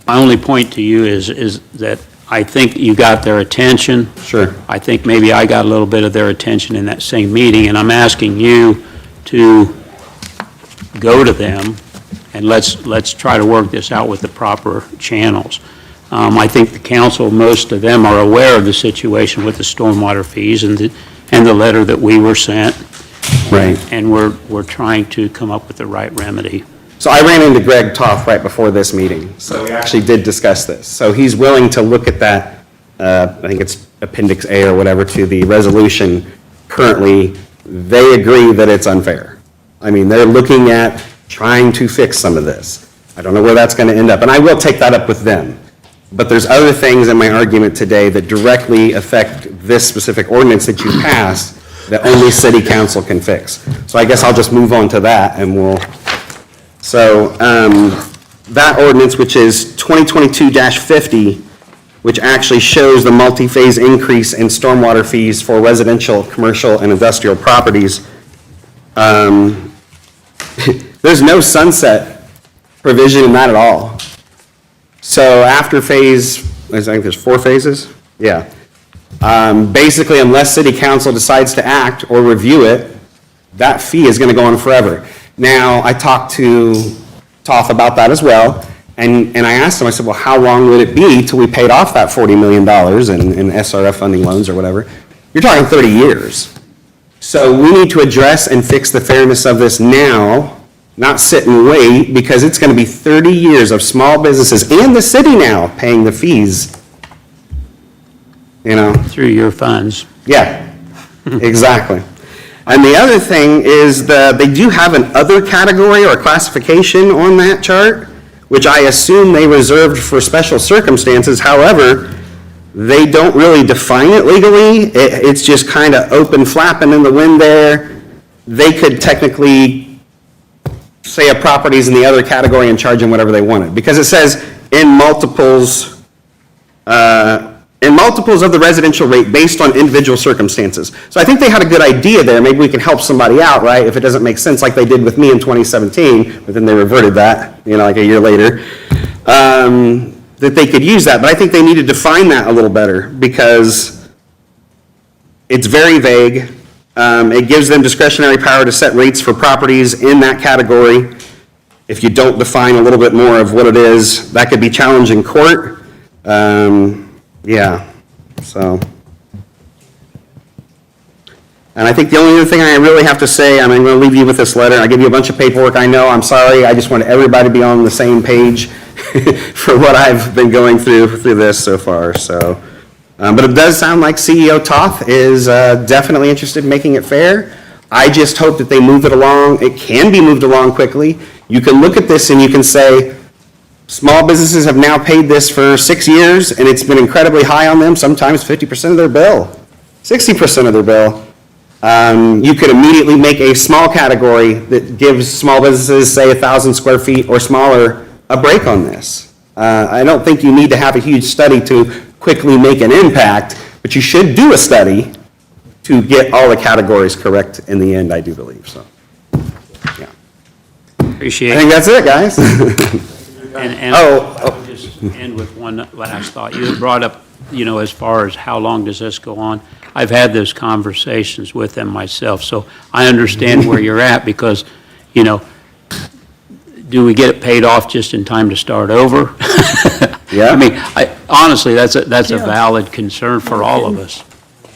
my only point to you is that I think you got their attention. Sure. I think maybe I got a little bit of their attention in that same meeting, and I'm asking you to go to them, and let's try to work this out with the proper channels. I think the council, most of them are aware of the situation with the stormwater fees and the letter that we were sent. Right. And we're trying to come up with the right remedy. So I ran into Greg Toff right before this meeting, so we actually did discuss this. So he's willing to look at that, I think it's Appendix A or whatever, to the resolution. Currently, they agree that it's unfair. I mean, they're looking at trying to fix some of this. I don't know where that's going to end up, and I will take that up with them. But there's other things in my argument today that directly affect this specific ordinance that you passed that only city council can fix. So I guess I'll just move on to that, and we'll... So that ordinance, which is 2022-50, which actually shows the multi-phase increase in stormwater fees for residential, commercial, and industrial properties, there's no sunset provision in that at all. So after phase, I think there's 4 phases? Yeah. Basically, unless city council decides to act or review it, that fee is going to go on forever. Now, I talked to Toff about that as well, and I asked him, I said, well, how long would it be till we paid off that $40 million in SRF funding loans or whatever? You're talking 30 years. So we need to address and fix the fairness of this now, not sit and wait, because it's going to be 30 years of small businesses and the city now paying the fees. Through your funds. Yeah, exactly. And the other thing is they do have an other category or classification on that chart, which I assume they reserved for special circumstances. However, they don't really define it legally. It's just kind of open flapping in the wind there. They could technically say a property's in the other category and charge them whatever they wanted. Because it says in multiples of the residential rate based on individual circumstances. So I think they had a good idea there. Maybe we can help somebody out, right? If it doesn't make sense like they did with me in 2017, but then they reverted that, like a year later. That they could use that, but I think they need to define that a little better because it's very vague. It gives them discretionary power to set rates for properties in that category. If you don't define a little bit more of what it is, that could be challenged in court. Yeah, so. And I think the only other thing I really have to say, I'm going to leave you with this letter. I give you a bunch of paperwork. I know, I'm sorry. I just want everybody to be on the same page for what I've been going through this so far. So, but it does sound like CEO Toth is definitely interested in making it fair. I just hope that they move it along. It can be moved along quickly. You can look at this and you can say, small businesses have now paid this for 6 years, and it's been incredibly high on them, sometimes 50% of their bill, 60% of their bill. You could immediately make a small category that gives small businesses, say 1,000 square feet or smaller, a break on this. I don't think you need to have a huge study to quickly make an impact, but you should do a study to get all the categories correct in the end, I do believe, so. Yeah. Appreciate I it. think that's it, guys. And I'll just end with one last thought. You had brought up, as far as how long does this go on? I've had those conversations with them myself, so I understand where you're at because, do we get it paid off just in time to start over? Yeah. I mean, honestly, that's a valid concern for all of us.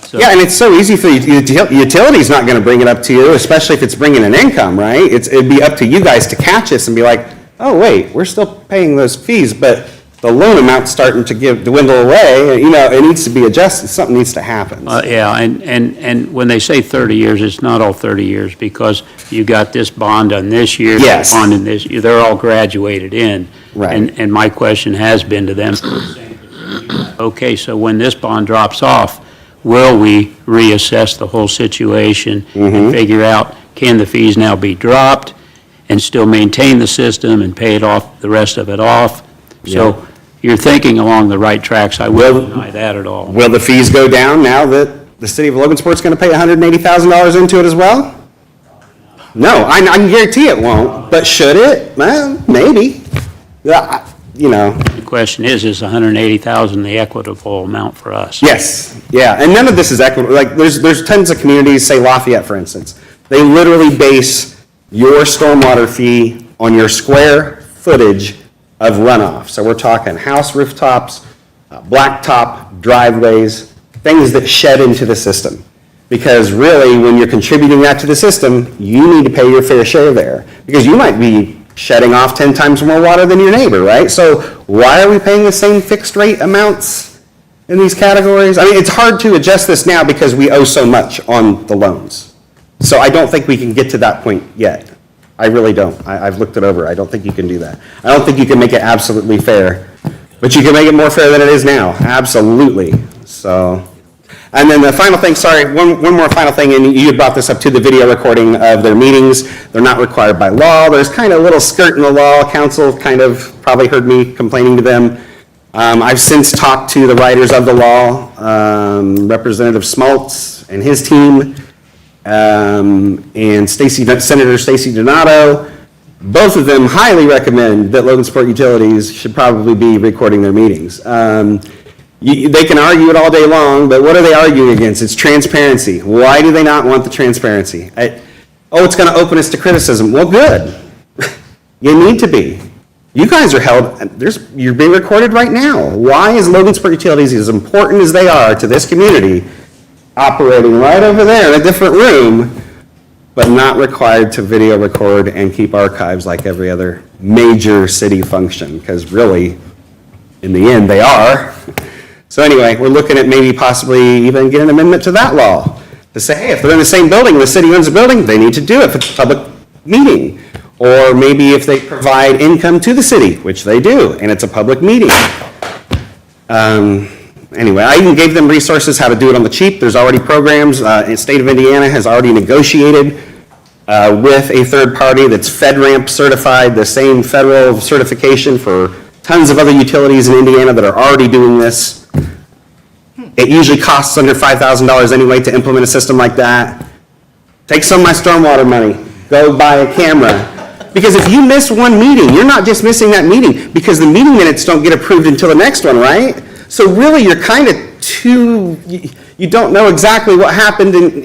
So- Yeah, and it's so easy for utility's not gonna bring it up to you, especially if it's bringing an income, right? It'd be up to you guys to catch this and be like, oh, wait, we're still paying those fees, but the loan amount's starting to dwindle away, it needs to be adjusted, something needs to happen. Yeah, and when they say 30 years, it's not all 30 years because you got this bond on this year. Yes. Bond in this year, they're all graduated in. Right. And my question has been to them, okay, so when this bond drops off, will we reassess the whole situation and figure out, can the fees now be dropped and still maintain the system and pay it off, the rest of it off? So you're thinking along the right tracks. I wouldn't deny that at all. Will the fees go down now that the city of Logansport's gonna pay $180,000 into it as well? No, I can guarantee it won't, but should it? Well, maybe. Yeah, The question is 180,000 the equitable amount for us? Yes, yeah, and none of this is equitable. Like, there's tons of communities, say Lafayette, for instance. They literally base your stormwater fee on your square footage of runoff. So we're talking house rooftops, blacktop driveways, things that shed into the system. Because really, when you're contributing that to the system, you need to pay your fair share there. Because you might be shedding off 10 times more water than your neighbor, right? So why are we paying the same fixed rate amounts in these categories? I mean, it's hard to adjust this now because we owe so much on the loans. So I don't think we can get to that point yet. I really don't. I've looked it over. I don't think you can do that. I don't think you can make it absolutely fair, but you can make it more fair than it is now. Absolutely. So, and then the final thing, sorry, one more final thing, and you brought this up to the video recording of their meetings. They're not required by law. There's kind of a little skirt in the law. Council kind of probably heard me complaining to them. I've since talked to the writers of the law, Representative Smoltz and his team, and Senator Stacy Donato. Both of them highly recommend that Logansport Utilities should probably be recording their meetings. They can argue it all day long, but what are they arguing against? It's transparency. Why do they not want the transparency? It's going to open us to criticism. Well, good. You need to be. You guys are you're being recorded right now. Why is Logansport Utilities, as important as they are to this community, operating right over there in a different room, but not required to video record and keep archives like every other major city function? Because really, in the end, they are. So anyway, we're looking at maybe possibly even get an amendment to that law to say, hey, if they're in the same building, the city owns the building, they need to do it if it's a public meeting. Or maybe if they provide income to the city, which they do, and it's a public meeting. Anyway, I even gave them resources how to do it on the cheap. There's already programs. The state of Indiana has already negotiated with a third party that's FedRAMP certified, the same federal certification for tons of other utilities in Indiana that are already doing this. It usually costs under $5,000 anyway to implement a system like that. Take some of my stormwater money, go buy a camera. Because if you miss one meeting, you're not just missing that meeting, because the meeting minutes don't get approved until the next one, right? So really, you're kind of you don't know exactly what happened, and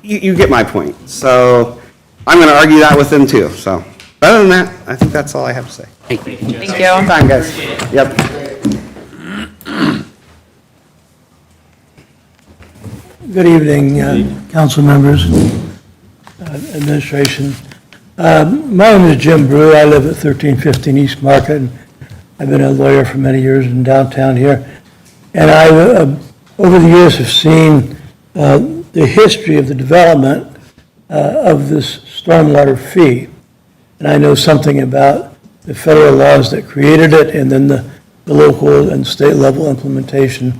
you get my point. So I'm going to argue that with them too. So other than that, I think that's all I have to say. Thank you. Thank you. Time, guys. Yep. Good evening, council members, administration. My name is Jim Brew. I live at 1315 East Market. And I've been a lawyer for many years in downtown here. And I, over the years, have seen the history of the development of this stormwater fee. And I know something about the federal laws that created it, and then the local and state level implementation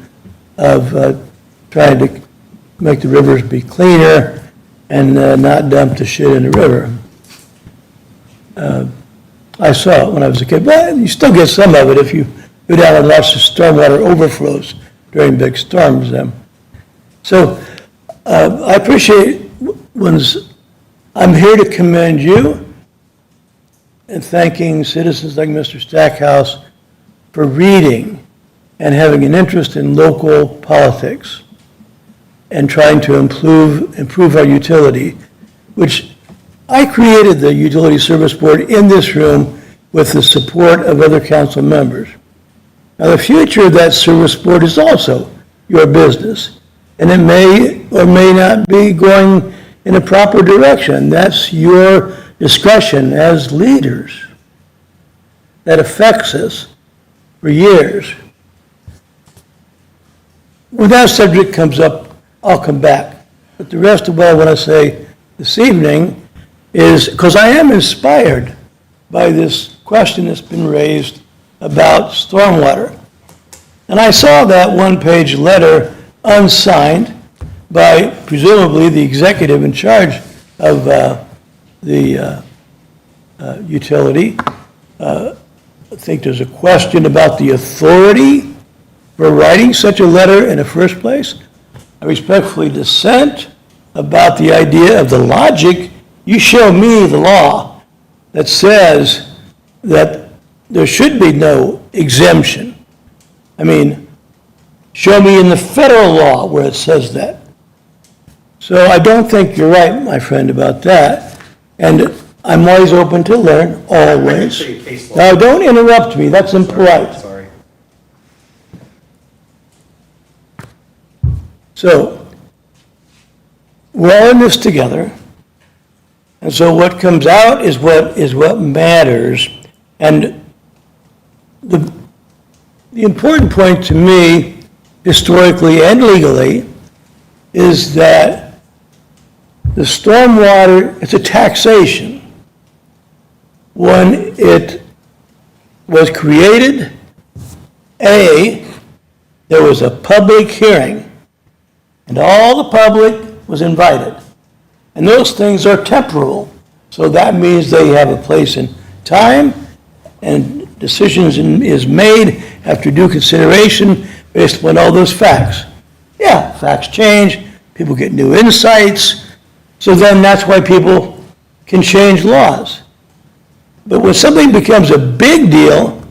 of trying to make the rivers be cleaner and not dump the shit in the river. I saw it when I was a kid. Well, you still get some of it if you go down and watch the stormwater overflows during big storms. So I appreciate I'm here to commend you and thanking citizens like Mr. Stackhouse for reading and having an interest in local politics and trying to improve our utility, which I created the Utility Service Board in this room with the support of other council members. Now, the future of that service board is also your business, and it may or may not be going in a proper direction. That's your discretion as leaders. That affects us for years. When that subject comes up, I'll come back. But the rest of what I want to say this evening is, because I am inspired by this question that's been raised about stormwater. And I saw that one-page letter unsigned by presumably the executive in charge of the utility. I think there's a question about the authority for writing such a letter in the first place. I respectfully dissent about the idea of the logic. You show me the law that says that there should be no exemption. I mean, show me in the federal law where it says that. So I don't think you're right, my friend, about that. And I'm always open to learn, always. Now, don't interrupt me, that's impolite. Sorry. So, we're all in this together. And so what comes out is what matters. And the important point to me, historically and legally, is that the stormwater, it's a taxation. When it was created, there was a public hearing, and all the public was invited. And those things are temporal, so that means they have a place in time, and decisions is made after due consideration based upon all those facts. Yeah, facts change, people get new insights, so then that's why people can change laws. But when something becomes a big deal,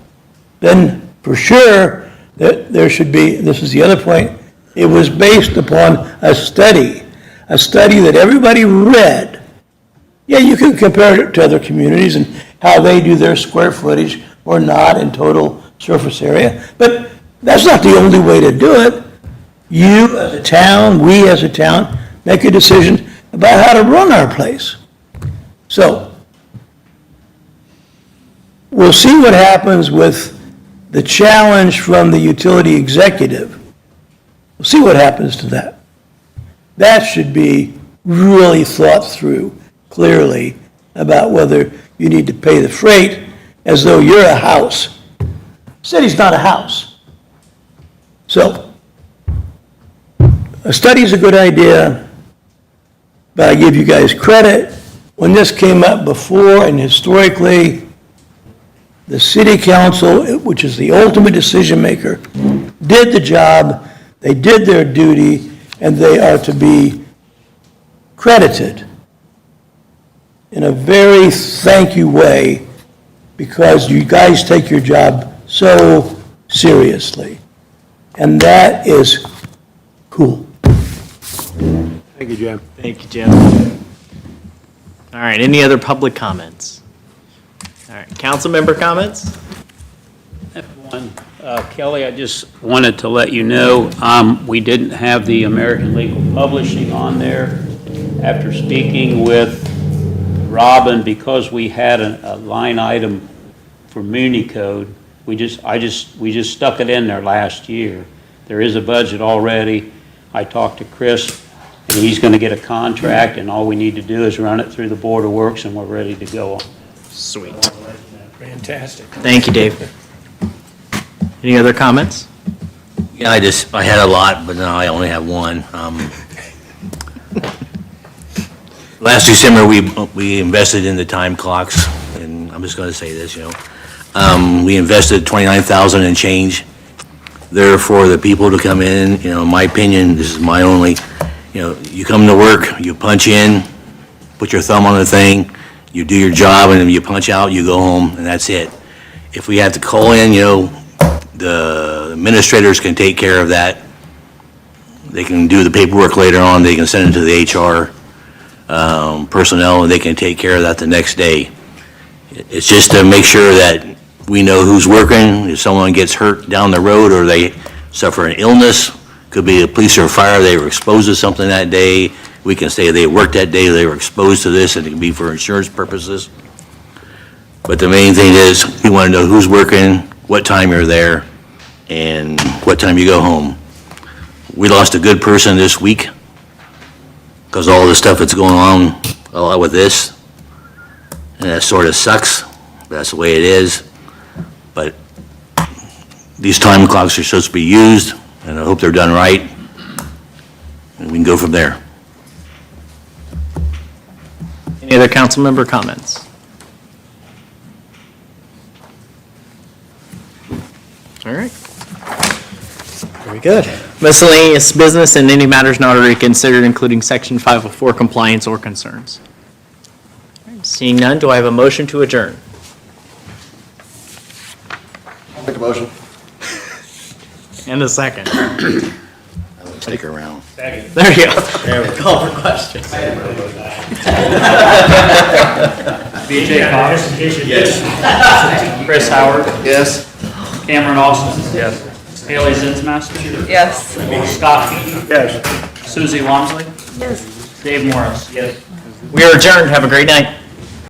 then for sure that there should be, this is the other point, it was based upon a study that everybody read. Yeah, you can compare it to other communities and how they do their square footage or not in total surface area, but that's not the only way to do it. You as a town, we as a town, make a decision about how to run our place. So, we'll see what happens with the challenge from the utility executive. We'll see what happens to that. that should be really thought through clearly about whether you need to pay the freight as though you're a house. City's not a house. So, a study's a good idea, but I give you guys credit. When this came up before and historically, the city council, which is the ultimate decision maker, did the job, they did their duty, and they are to be credited in a very thank you way because you guys take your job so seriously. And that is cool. Thank you, Jim. Thank you, Jim. All right, any other public comments? All right, council member comments? Kelly, I just wanted to let you know, we didn't have the American Legal Publishing on there. After speaking with Robin, because we had a line item for Muni Code, we just stuck it in there last year. There is a budget already. I talked to Chris, and he's going to get a contract, and all we need to do is run it through the Board of Works, and we're ready to go. Sweet. Fantastic. Thank you, Dave. Any other comments? Yeah, I had a lot, but now I only have one. Last December, we invested in the time clocks, and I'm just gonna say this, we invested $29,000 and change there for the people to come in, in my opinion, this is my only, you come to work, you punch in, put your thumb on the thing, you do your job, and then you punch out, you go home, and that's it. If we have to call in, the administrators can take care of that. They can do the paperwork later on, they can send it to the HR personnel, and they can take care of that the next day. It's just to make sure that we know who's working. If someone gets hurt down the road or they suffer an illness, could be a police or fire, they were exposed to something that day, we can say they worked that day, they were exposed to this, and it can be for insurance purposes. But the main thing is, we want to know who's working, what time you're there, and what time you go home. We lost a good person this week because all the stuff that's going on a lot with this, and that sort of sucks. That's the way it is. But these time clocks are supposed to be used, and I hope they're done right, and we can go from there. Any other council member comments? All right. Very good. Miscellaneous business and any matters not already considered, including Section 504 compliance or concerns. All right, seeing none, do I have a motion to adjourn? I'll make a motion. And a second. Take her around. There you go. Call for questions. BJ Cox. Yes. Chris Howard. Yes. Cameron Austin. Yes. Haley Zinsmaster. Yes. Scott Fee. Yes. Susie Wamsley. Yes. Dave Morris. Yes. We are adjourned. Have a great night.